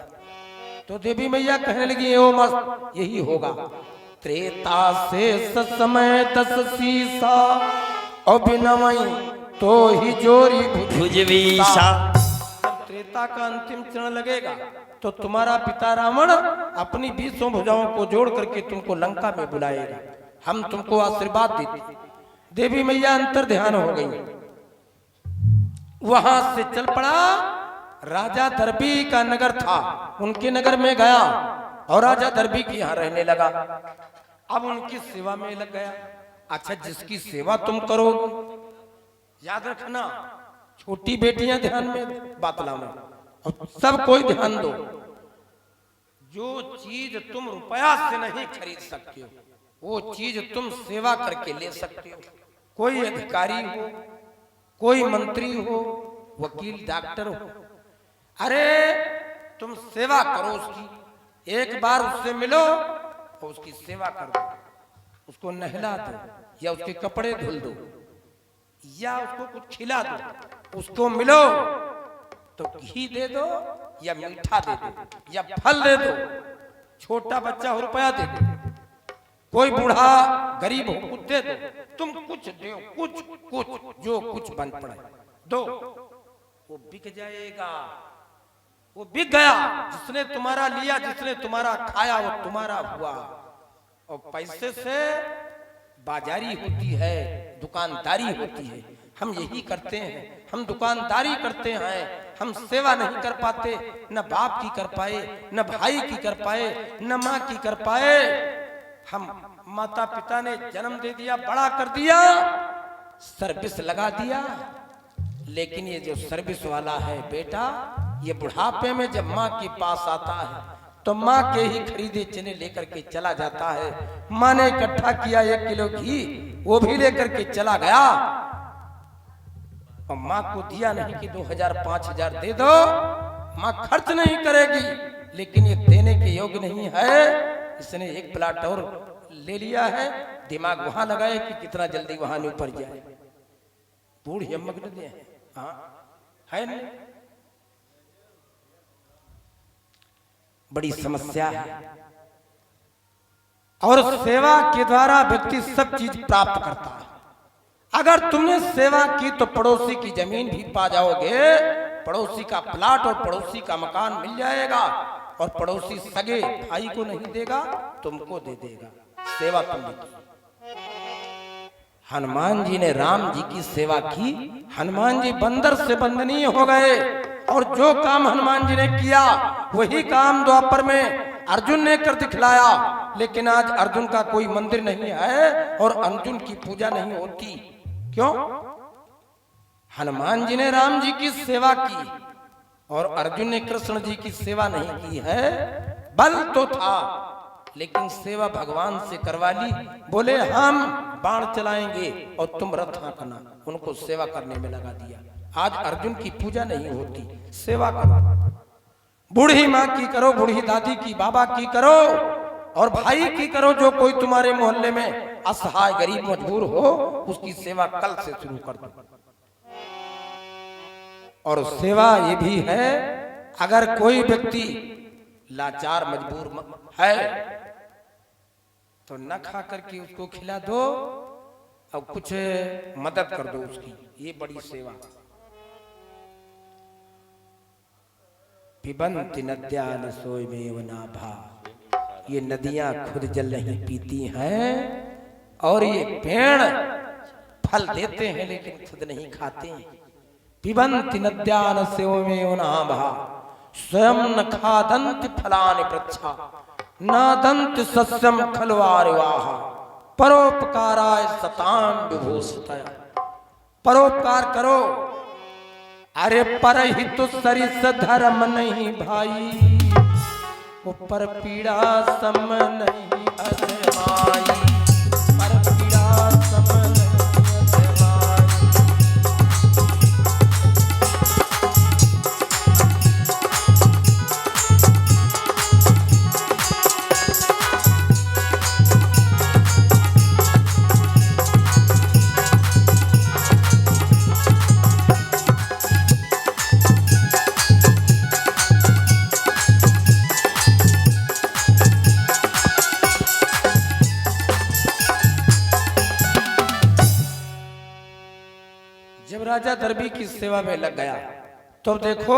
तो देवी मैया कहने लगी ओ मस्त यही होगा। त्रेता से समय 10 सीसा और बिनमई तो ही जोरी भुजवीसा। त्रेता का अंतिम चरण लगेगा तो तुम्हारा पिता रावण अपनी 20 भुजाओं को जोड़ करके तुमको लंका में बुलाएगा, हम तुमको आशीर्वाद देते। देवी मैया अंतर ध्यान हो गई, वहां से चल पड़ा। राजा दर्बी का नगर था, उनके नगर में गया और राजा दर्बी के यहाँ रहने लगा। अब उनकी सेवा में लग गया। अच्छा जिसकी सेवा तुम करोगे, याद रखना छोटी बेटियां ध्यान में बात लाना और सब कोई ध्यान दो। जो चीज तुम रुपया से नहीं खरीद सकते हो वो चीज तुम सेवा करके ले सकते हो। कोई अधिकारी हो, कोई मंत्री हो, वकील, डॉक्टर हो, अरे तुम सेवा करो उसकी। एक बार उससे मिलो और उसकी सेवा कर दो, उसको नहला दो या उसके कपड़े धुल दो या उसको कुछ खिला दो। उसको मिलो तो घी दे दो या मीठा दे दो या फल दे दो। छोटा बच्चा हो रुपया दे दो, कोई बूढ़ा गरीब हो कुछ दे दो। तुम कुछ दो, कुछ कुछ जो कुछ बन पड़े दो, वो बिक जाएगा। वो बिक गया, जिसने तुम्हारा लिया, जिसने तुम्हारा खाया वो तुम्हारा हुआ। और पैसे से बाजारी होती है, दुकानदारी होती है। हम यही करते हैं, हम दुकानदारी करते हैं, हम सेवा नहीं कर पाते। न बाप की कर पाए, न भाई की कर पाए, न माँ की कर पाए। हम माता पिता ने जन्म दे दिया, बड़ा कर दिया, सर्विस लगा दिया, लेकिन ये जो सर्विस वाला है बेटा, ये बुढ़ापे में जब माँ के पास आता है तो माँ के ही खरीदे चने लेकर के चला जाता है। माँ ने इकट्ठा किया 1 किलो घी, वो भी लेकर के चला गया और माँ को दिया नहीं कि 2000-5000 दे दो। माँ खर्च नहीं करेगी, लेकिन ये देने के योग्य नहीं है। इसने 1 प्लाट और ले लिया है, दिमाग वहां लगाए कि कितना जल्दी वहां ऊपर जाए। बूढ़ी अम्मा को दे, हाँ है नहीं, बड़ी समस्या है। और सेवा के द्वारा व्यक्ति सब चीज प्राप्त करता है। अगर तुमने सेवा की तो पड़ोसी की जमीन भी पा जाओगे, पड़ोसी का प्लाट और पड़ोसी का मकान मिल जाएगा। और पड़ोसी सगे भाई को नहीं देगा, तुमको दे देगा। सेवा तुमने की। हनुमान जी ने राम जी की सेवा की, हनुमान जी बंदर से बंदनीय हो गए। और जो काम हनुमान जी ने किया वही काम द्वापर में अर्जुन ने कर दिखलाया, लेकिन आज अर्जुन का कोई मंदिर नहीं है और अर्जुन की पूजा नहीं होती। क्यों? हनुमान जी ने राम जी की सेवा की और अर्जुन ने कृष्ण जी की सेवा नहीं की है। बल तो था लेकिन सेवा भगवान से करवा ली। बोले हम बाण चलाएंगे और तुम रथ हाँकना, उनको सेवा करने में लगा दिया। आज अर्जुन की पूजा नहीं होती, सेवा करो। बूढ़ी माँ की करो, बूढ़ी दादी की, बाबा की करो और भाई की करो। जो कोई तुम्हारे मोहल्ले में असहाय गरीब मजबूर हो उसकी सेवा कल से शुरू कर दो। और सेवा ये भी है, अगर कोई व्यक्ति लाचार मजबूर है तो न खा करके उसको खिला दो और कुछ मदद कर दो उसकी, ये बड़ी सेवा। पिबन्ति नद्या न सोयमेव नाभा, ये नदियां खुद जल नहीं पीती हैं और ये पेड़ फल देते हैं लेकिन खुद नहीं खाते हैं। पिबन्ति नद्या न सोयमेव नाभा, स्वयं न खादन्ति फलानि वृक्षा, नादन्ति सस्यम खलवारिवाह, परोपकाराय सताम विभूषितया। परोपकार करो। अरे परहित सरिस धर्म नहीं भाई, ऊपर पीड़ा सम नहीं अजमाई, पर पीड़ा सम नहीं अजमाई। राजा दरबी की सेवा में लग गया तो देखो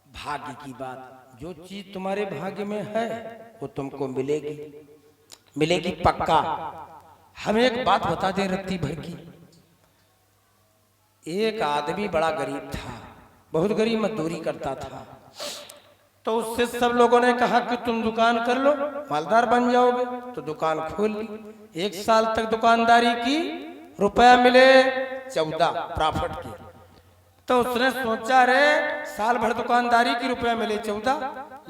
भाग्य की बात, जो चीज तुम्हारे भाग्य में है वो तुमको मिलेगी, मिलेगी पक्का। हम एक बात बता दें रत्ती भर की। एक आदमी बड़ा गरीब था, बहुत गरीब मजदूरी करता था। तो उससे सब लोगों ने कहा कि तुम दुकान कर लो, मालदार बन जाओगे। तो दुकान खोल ली। 1 साल तक दुकानदारी की, रुपया मिले 14 प्रॉफिट की। तो उसने सोचा रे साल भर दुकानदारी की, रुपया मिले 14।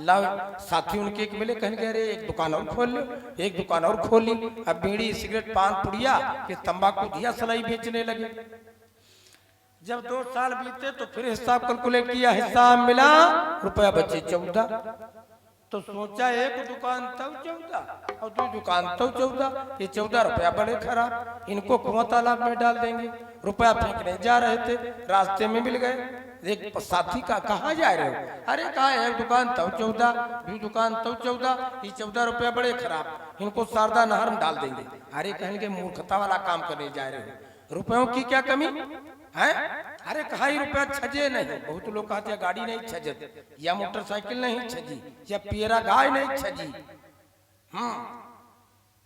लाओ साथी उनके एक मिले, कहने के अरे एक दुकान और खोल लो। एक दुकान और खोल ली। अब बीड़ी सिगरेट पान पुड़िया के तंबाकू दिया सलाई बेचने लगे। जब 2 साल बीते तो फिर हिसाब कैलकुलेट किया, हिसाब मिला रुपया बचे 14। तो सोचा एक दुकान तब 14 और 2 दुकान तब 14, ये 14 रुपया बड़े खराब, इनको कुआं तालाब में डाल देंगे। रुपया फेंकने जा रहे थे, रास्ते में मिल गए। एक साथी का कहाँ जा रहे हो? अरे कहा एक दुकान तब 14, 2 दुकान तब 14, ये 14 रुपया बड़े खराब, इनको शारदा नहर में डाल देंगे। अरे कहेंगे मूर्खता वाला काम करने जा रहे हो, रुपयों की क्या कमी है? अरे कहा ही रुपया छजे नहीं। बहुत लोग कहते हैं गाड़ी नहीं छजे, या मोटरसाइकिल नहीं छजी, या पियरा गाय नहीं छजी।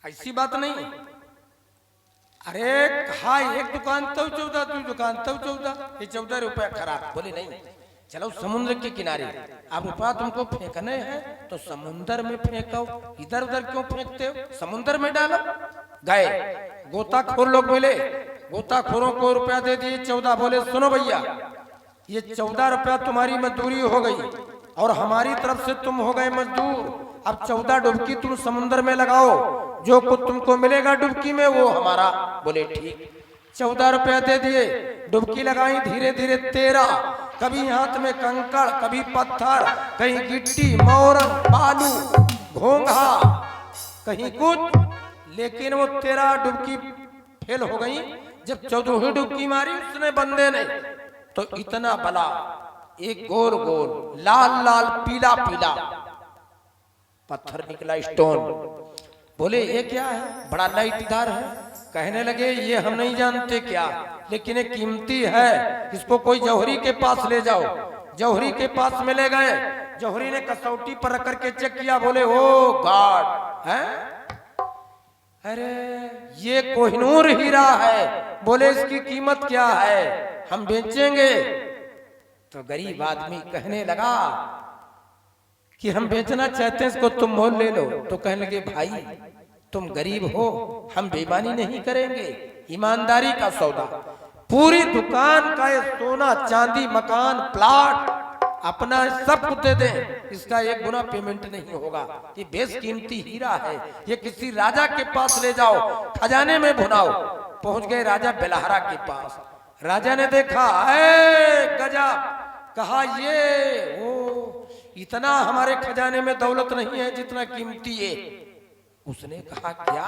ऐसी बात नहीं। अरे कहा एक दुकान तब 14, 2 दुकान तब 14, ये 14 रुपया खराब। बोले नहीं, चलो समुद्र के किनारे, अब रुपया तुमको फेंकने हैं तो समुद्र में फेंको, इधर उधर क्यों फेंकते हो? समुद्र में डालो। गए, गोताखोर लोग मिले, गोताखोरों को रुपया दे दिए 14। बोले सुनो भैया, ये 14 रुपया तुम्हारी मजदूरी हो गई और हमारी तरफ से तुम हो गए मजदूर। अब 14 डुबकी तुम समुद्र में लगाओ, जो कुछ तुमको मिलेगा डुबकी में वो हमारा। बोले ठीक। 14 रुपया दे दिए, डुबकी लगाई। धीरे धीरे 13, कभी हाथ में कंकड़, कभी पत्थर, कहीं गिट्टी, मोरन, बालू, घोंघा, कहीं कुछ, लेकिन वो 13 डुबकी फेल हो गई। जब 14वीं डुबकी मारी उसने बंदे ने, तो इतना बला, एक गोल गोल लाल लाल पीला पीला पत्थर निकला, स्टोन। बोले ये क्या है? बड़ा लाइटदार है। कहने लगे ये हम नहीं जानते क्या, लेकिन ये कीमती है, इसको कोई जौहरी के पास ले जाओ। जौहरी के पास में ले गए। जौहरी ने कसौटी पर रख करके चेक किया। बोले ओ गॉड, है अरे ये कोहिनूर हीरा है। बोले इसकी कीमत क्या है? हम बेचेंगे। तो गरीब आदमी कहने लगा कि हम बेचना चाहते हैं इसको, तुम मोल ले लो। तो कहने लगे भाई तुम गरीब हो, हम बेईमानी नहीं करेंगे, ईमानदारी का सौदा। पूरी दुकान का ये सोना चांदी मकान प्लाट अपना सब कुछ दे दें, इसका एक गुना पेमेंट नहीं होगा। ये बेशकीमती हीरा है, ये किसी राजा के पास ले जाओ, खजाने में भुनाओ। पहुंच गए राजा बेलहारा के पास। राजा ने देखा, गजब, कहा ये वो इतना हमारे खजाने में दौलत नहीं है जितना कीमती है। उसने कहा क्या?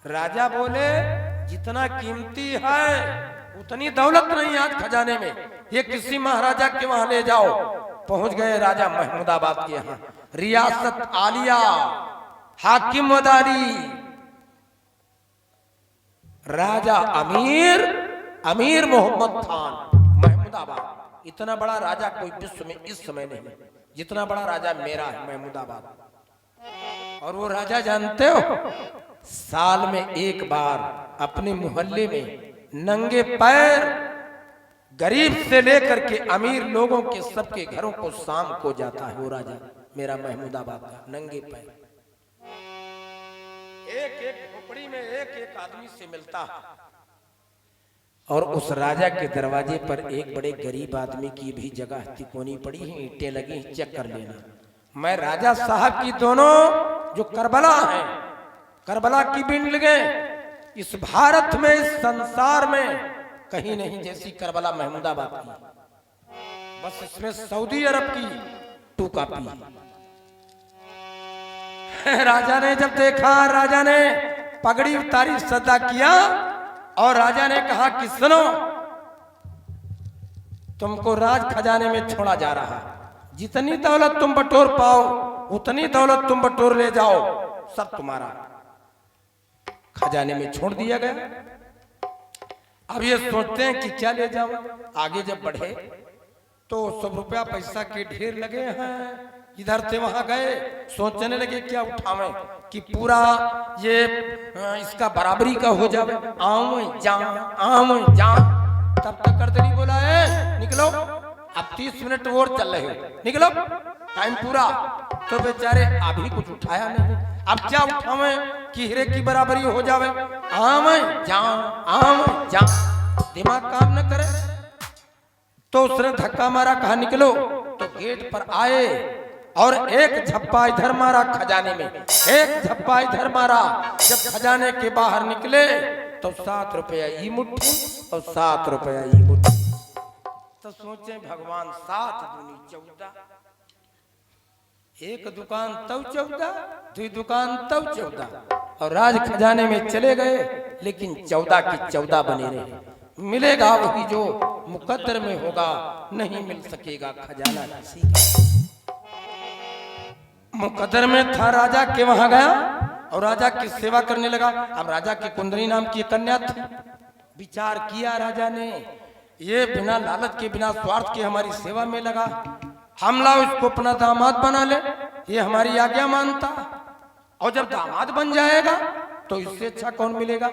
राजा बोले जितना कीमती है उतनी दौलत नहीं आज खजाने में, ये किसी महाराजा के वहां ले जाओ। पहुंच गए राजा महमूदाबाद के यहाँ, रियासत आलिया, हाकिम वदारी, राजा अमीर मोहम्मद खान महमूदाबाद। इतना बड़ा राजा कोई विश्व में इस समय नहीं, जितना बड़ा राजा मेरा है महमूदाबाद। और वो राजा जानते हो, साल में एक बार अपने मोहल्ले में नंगे पैर गरीब से लेकर के अमीर लोगों के सबके घरों को शाम को जाता है। वो राजा मेरा महमूदाबाद का नंगे पैर एक एक झोपड़ी में एक एक आदमी से मिलता है। और उस राजा के दरवाजे पर एक बड़े गरीब आदमी की भी जगह तिकोनी पड़ी है, ईंटें लगी, चेक कर लेना। मैं राजा साहब की दोनों जो करबला है, करबला की बिंड लगे, इस भारत में इस संसार में कहीं नहीं जैसी करबला महमूदाबाद की। बस इसमें सऊदी अरब की टू कॉपी। राजा ने जब देखा, राजा ने पगड़ी उतारी, सदा किया और राजा ने कहा कि सुनो, तुमको राज खजाने में छोड़ा जा रहा, जितनी दौलत तुम बटोर पाओ उतनी दौलत तुम बटोर ले जाओ, सब तुम्हारा। खजाने में छोड़ दिया गया। अब ये सोचते हैं कि क्या ले जाओ। आगे जब बढ़े तो 100 रुपया पैसा के ढेर लगे हैं। इधर से वहां गए, सोचने लगे क्या उठावें कि पूरा ये इसका बराबरी का हो जावे। आऊं जा। तब तक करदली बोला है निकलो, अब 30 मिनट और चल रहे हो, निकलो, टाइम पूरा। तो बेचारे अभी कुछ उठाया नहीं। अब क्या उठावें कि हीरे की बराबरी हो जावे। आम जा, दिमाग काम न करे। तो उसने धक्का मारा, कहा निकलो। तो गेट पर आए और एक झप्पा इधर मारा खजाने में, एक झप्पा इधर मारा। जब खजाने के बाहर निकले तो 7 रुपया ई मुट्ठी और 7 रुपया ई मुट्ठी। तो सोचे भगवान, 7 दूनी 14, एक दुकान तब 14, दूसरी दुकान तब 14। और राज खजाने में चले गए, लेकिन 14 की 14 बने रहे। मिलेगा वही जो मुकद्दर में होगा, नहीं मिल सकेगा खजाना किसी का। मुकद्दर में था, राजा के वहां गया और राजा की सेवा करने लगा। अब राजा की कुंदनी नाम की कन्या थी। विचार किया राजा ने, ये बिना लालच के, बिना स्वार्थ के हमारी सेवा में लगा, हम लाओ इसको अपना दामाद बना ले, ये हमारी आज्ञा मानता। और जब दामाद बन जाएगा तो इससे अच्छा कौन मिलेगा।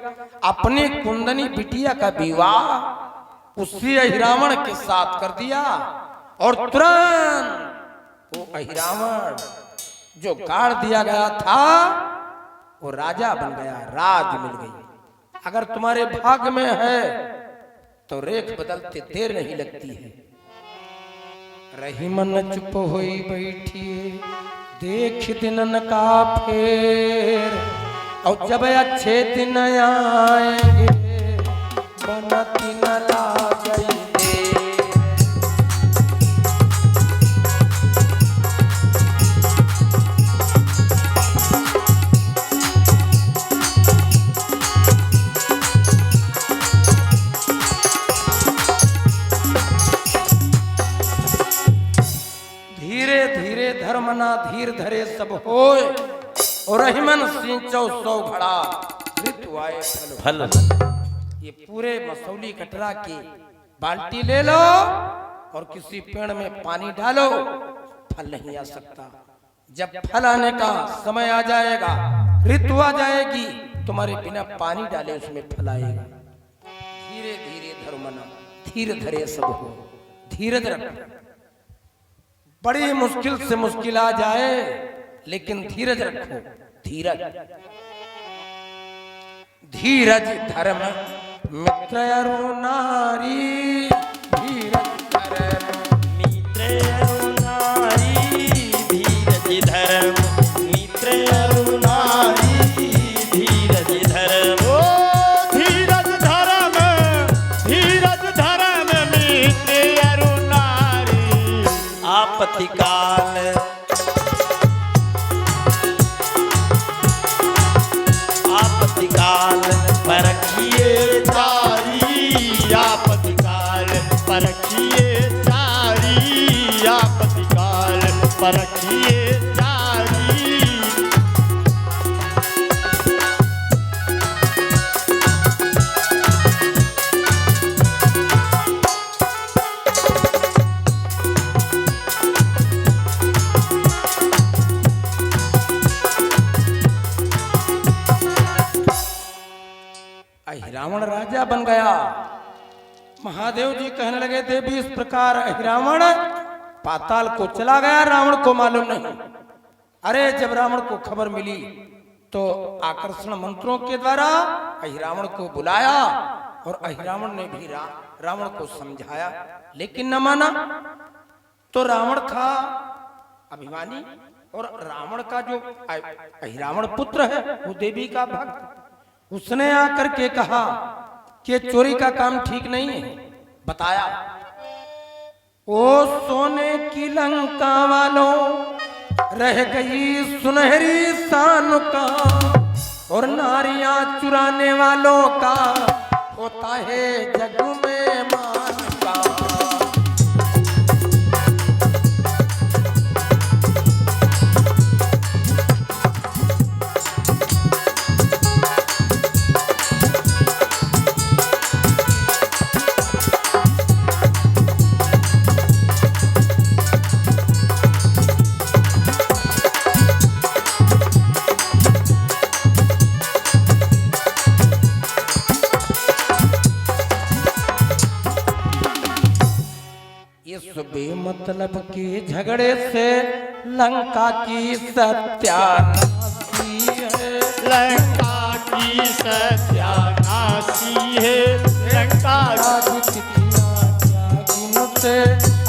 अपनी कुंदनी बिटिया का विवाह उसी अहिरावण के साथ कर दिया। और तुरंत वो अहिरावण जो गाड़ दिया गया था वो राजा बन गया, राज मिल गई। अगर तुम्हारे भाग्य में है तो रेख बदलते देर नहीं लगती है। रही मन चुप होई बैठी, देख दिनन का फेर, और जब अच्छे दिन आएंगे बनती न लागई देर। धीरे धीरे धर्मना धीर धरे सब होए, और रहीमन सिंचो 100 घड़ा ऋतु आए फल। ये पूरे मसौली कटरा की बाल्टी ले लो और किसी पेड़ में पानी डालो, फल नहीं आ सकता। जब फल आने का समय आ जाएगा, ऋतु आ जाएगी, तुम्हारे बिना पानी डाले उसमें फल आएगा। धीरे धीरे धर्मना धीर धरे सब हो, धीरज रख। बड़ी मुश्किल से मुश्किल आ जाए लेकिन धीरज रखो। धीरज धीरज धर्म मित्र अरु नारी। धीरज धर्म मित्र अरु नारी, धीरज धर्म मित्र अरु नारी, धीरज धर्म। ओ धीरज धर्म, धीरज धर्म मित्र अरु नारी। आपत्ति काल आपत्ति काल परखिए चारी। आपत्ति काल परखिए चारी। आपत्ति काल परखिए चारी। रावण राजा बन गया। महादेव जी कहने लगे देवी इस प्रकार रावण पाताल को चला गया, रावण को मालूम नहीं। अरे जब रावण को खबर मिली तो आकर्षण मंत्रों के द्वारा अहिरावण को बुलाया और अहिरावण ने भी रावण को समझाया लेकिन न माना। तो रावण था अभिमानी और रावण का जो अहिरावण पुत्र है वो देवी का भक्त। उसने आकर के कहा कि चोरी का काम ठीक नहीं है। बताया ओ सोने की लंका वालों रह गई सुनहरी शान का, और नारियां चुराने वालों का होता है जग में मान का। बेमतलब के झगड़े से लंका की सत्यानाशी है। लंका की सत्यानाशी है। लंका से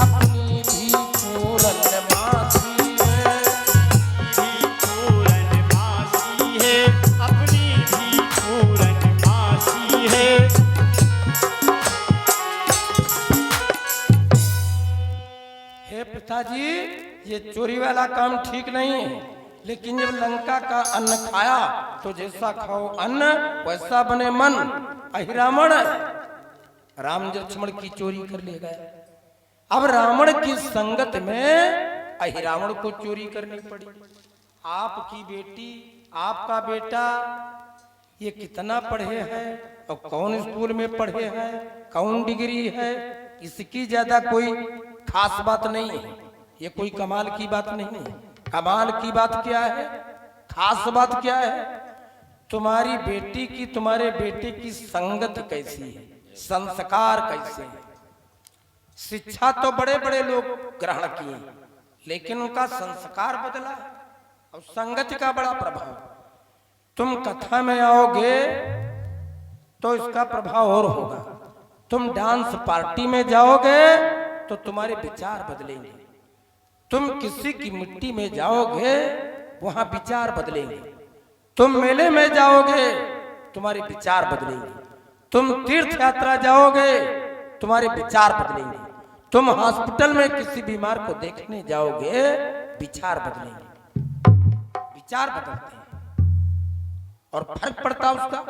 अपनी भी पूरन मासी है। पूरन मासी है। अपनी भी पूरन मासी है। पिताजी ये चोरी वाला काम ठीक नहीं है, लेकिन जब लंका का अन्न खाया तो जैसा खाओ अन्न वैसा बने मन। अहिरावण राम लक्ष्मण की चोरी कर ले गया। अब रावण की संगत में अहिरावण को चोरी करनी पड़ी। आपकी बेटी आपका बेटा ये कितना पढ़े हैं और कौन स्कूल में पढ़े हैं, कौन डिग्री है, इसकी ज्यादा कोई खास बात नहीं है। ये कोई कमाल की बात नहीं है। कमाल की बात क्या है, खास बात क्या है? तुम्हारी बेटी की तुम्हारे बेटे की संगत कैसी है, संस्कार कैसे है। शिक्षा तो बड़े बड़े लोग ग्रहण किए लेकिन उनका संस्कार बदला और संगत का बड़ा प्रभाव। तुम कथा में आओगे तो इसका प्रभाव और होगा। तुम डांस पार्टी में जाओगे तो तुम्हारे विचार बदलेंगे। तुम किसी की मिट्टी में जाओगे वहां विचार बदलेंगे। तुम मेले में जाओगे तुम्हारे विचार बदलेंगे। तुम तीर्थ यात्रा जाओगे तुम्हारे विचार बदलेंगे। तुम हॉस्पिटल में किसी बीमार को देखने जाओगे विचार बदलेंगे। विचार बदलते हैं और फर्क पड़ता उसका।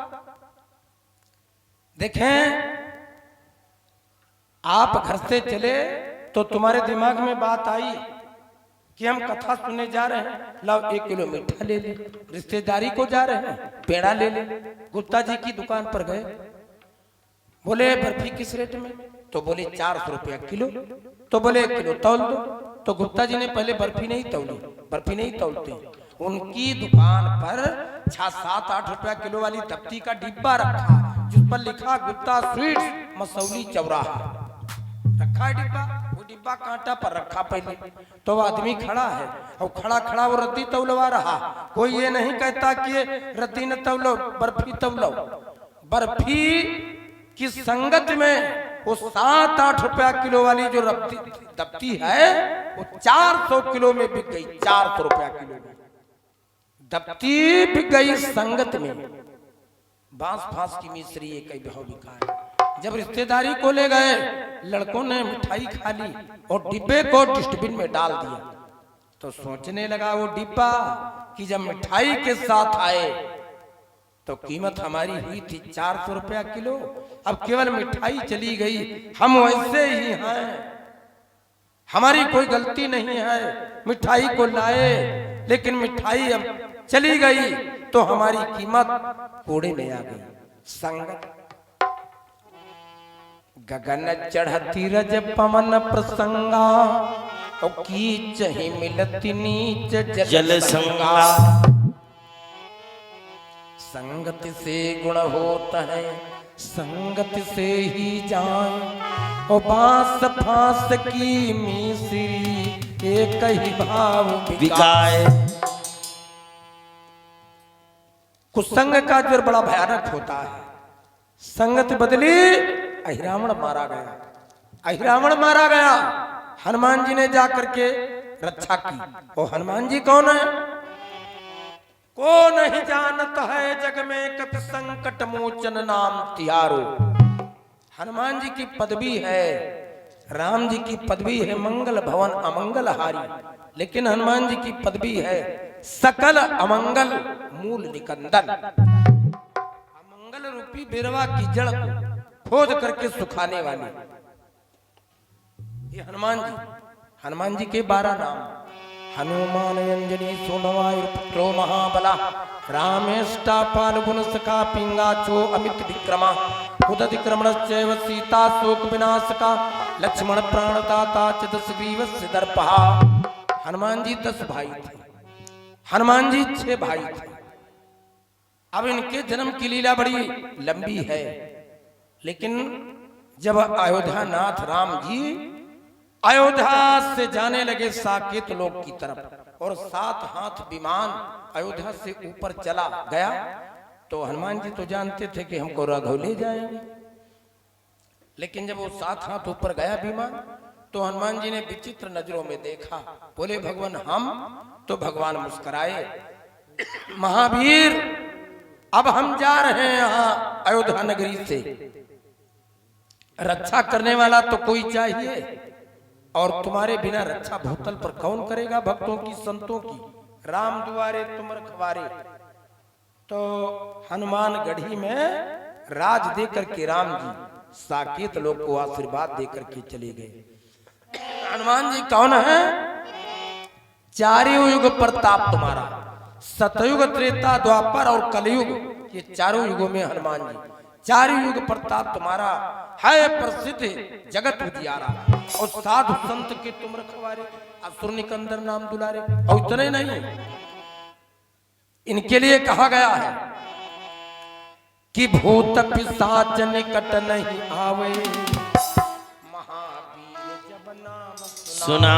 देखें आप घर से चले तो तुम्हारे दिमाग में बात आई कि हम कथा सुनने जा रहे हैं, लाओ 1 किलो मीठा ले ले। रिश्तेदारी को जा रहे हैं, पेड़ा ले ले। गुप्ता जी की दुकान पर गए, बोले बर्फी किस रेट में? तो बोले 400 रुपया किलो। तो बोले 1 किलो तौल दो। तो गुप्ता जी ने पहले बर्फी नहीं तौली, बर्फी नहीं तौलते। उनकी दुकान पर 6-7-8 रुपया किलो वाली तख्ती का डिब्बा रखा जिस पर लिखा गुप्ता स्वीट्स मसौली चौराहा। रखा है डिब्बा, वो डिब्बा डिब्बा कांटा पर रखा पहले, तो वो आदमी खड़ा है और खड़ा खड़ा वो रद्दी तौलवा रहा। कोई ये नहीं कहता कि ये रद्दी न तौलो, बर्फी तौलो। बर्फी की संगत में वो 7-8 रुपया किलो वाली जो दबती है वो 400 किलो में बिक गई। 400 रुपया किलो में दबती बिक गई संगत में। बांस फांस की मिश्री एक ही भाव बिका है। जब रिश्तेदारी को ले गए, लड़कों ने मिठाई खा ली और डिब्बे को डस्टबिन में डाल दिया। तो सोचने लगा वो डिब्बा कि जब मिठाई के साथ आए तो कीमत हमारी हुई थी 400 रुपया किलो, अब केवल मिठाई चली गई। हम वैसे ही हैं, हमारी कोई गलती नहीं है। मिठाई को लाए लेकिन मिठाई अब चली गई तो हमारी कीमत कूड़े में आ गई। संगत गगन चढ़ती रज पवन प्रसंगा और कीच ही मिलती नीच जल संगा। संगत से गुण होता है, संगत से ही जान और बांस फांस की मिश्री एक ही भाव बिकाए। कुसंग का जोर बड़ा भयानक होता है। संगत बदली, अहिरावण मारा गया। अहिरावण मारा गया, हनुमान जी ने जाकर के रक्षा की। और हनुमान जी कौन है? को नहीं जानता है जग में कत संकट मोचन नाम तिहारो। हनुमान जी की पदवी है, राम जी की पदवी है मंगल भवन अमंगल हारी, लेकिन हनुमान जी की पदवी है सकल अमंगल मूल निकंदन। अमंगल रूपी बेरवा की जड़ को खोद करके सुखाने वाले ये हनुमान जी के 12 नाम। हनुमान अंजनी सोनवायुर पुत्रो महाबला, रामेष्टा फाल्गुन सखा पिंगाचो अमित विक्रमा, उदति क्रमणश्चैव सीता शोक विनाशका, लक्ष्मण प्राणदाता च दशग्रीवस्य दर्पहा। हनुमान जी 10 भाई थे, हनुमान जी 6 भाई थे। अब इनके जन्म की लीला बड़ी लंबी है, लेकिन जब अयोध्या नाथ राम जी अयोध्या से जाने लगे साकेत लोक की तरफ और 7 हाथ विमान अयोध्या से ऊपर चला गया, तो हनुमान जी तो जानते थे कि हमको राघव ले जाएंगे। लेकिन जब वो 7 हाथ ऊपर गया विमान, तो हनुमान जी ने विचित्र नजरों में देखा। बोले भगवान हम, तो भगवान मुस्कुराए, महावीर अब हम जा रहे हैं यहाँ अयोध्या नगरी से, रक्षा करने वाला तो कोई चाहिए, और तुम्हारे बिना रक्षा भूतल पर कौन करेगा भक्तों की संतों की। राम दुआरे तुम रखवारे। तो हनुमान गढ़ी में राज देकर के राम जी साकेत लोग को आशीर्वाद देकर के चले गए। हनुमान जी कौन है? 4 युग प्रताप तुम्हारा, सतयुग त्रेता द्वापर और कलयुग, ये 4 युगों में हनुमान जी 4 युग प्रताप तुम्हारा है प्रसिद्ध जगत उजियारा। और साधु संत के तुम रखवारे, असुर निकंदर नाम दुलारे। और इतने नहीं, इनके लिए कहा गया है कि भूत पिशाच निकट नहीं आवे, महावीर जब नाम सुना।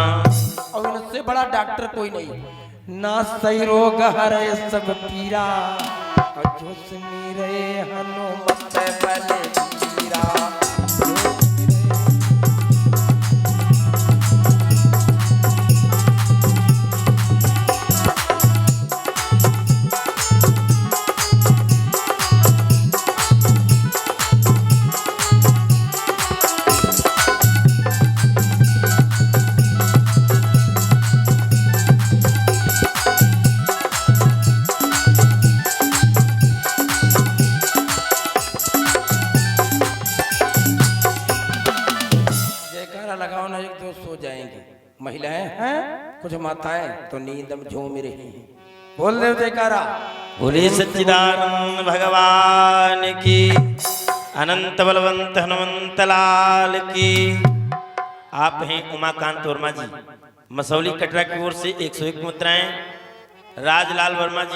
और इनसे बड़ा डॉक्टर कोई नहीं, ना सही रोग हरे सब पीरा, और जो सुमीरे हनुमत बल पीरा। महिलाएं हैं, कुछ माताएं तो नींद में झूम रही हैं। बोल दे जयकारा। बोले सच्चिदानंद भगवान की, अनंत बलवंत हनुमंत लाल की। आप हैं उमाकांत वर्मा जी, मसौली कटरा की ओर से 101 मुद्राएं। राजलाल वर्मा जी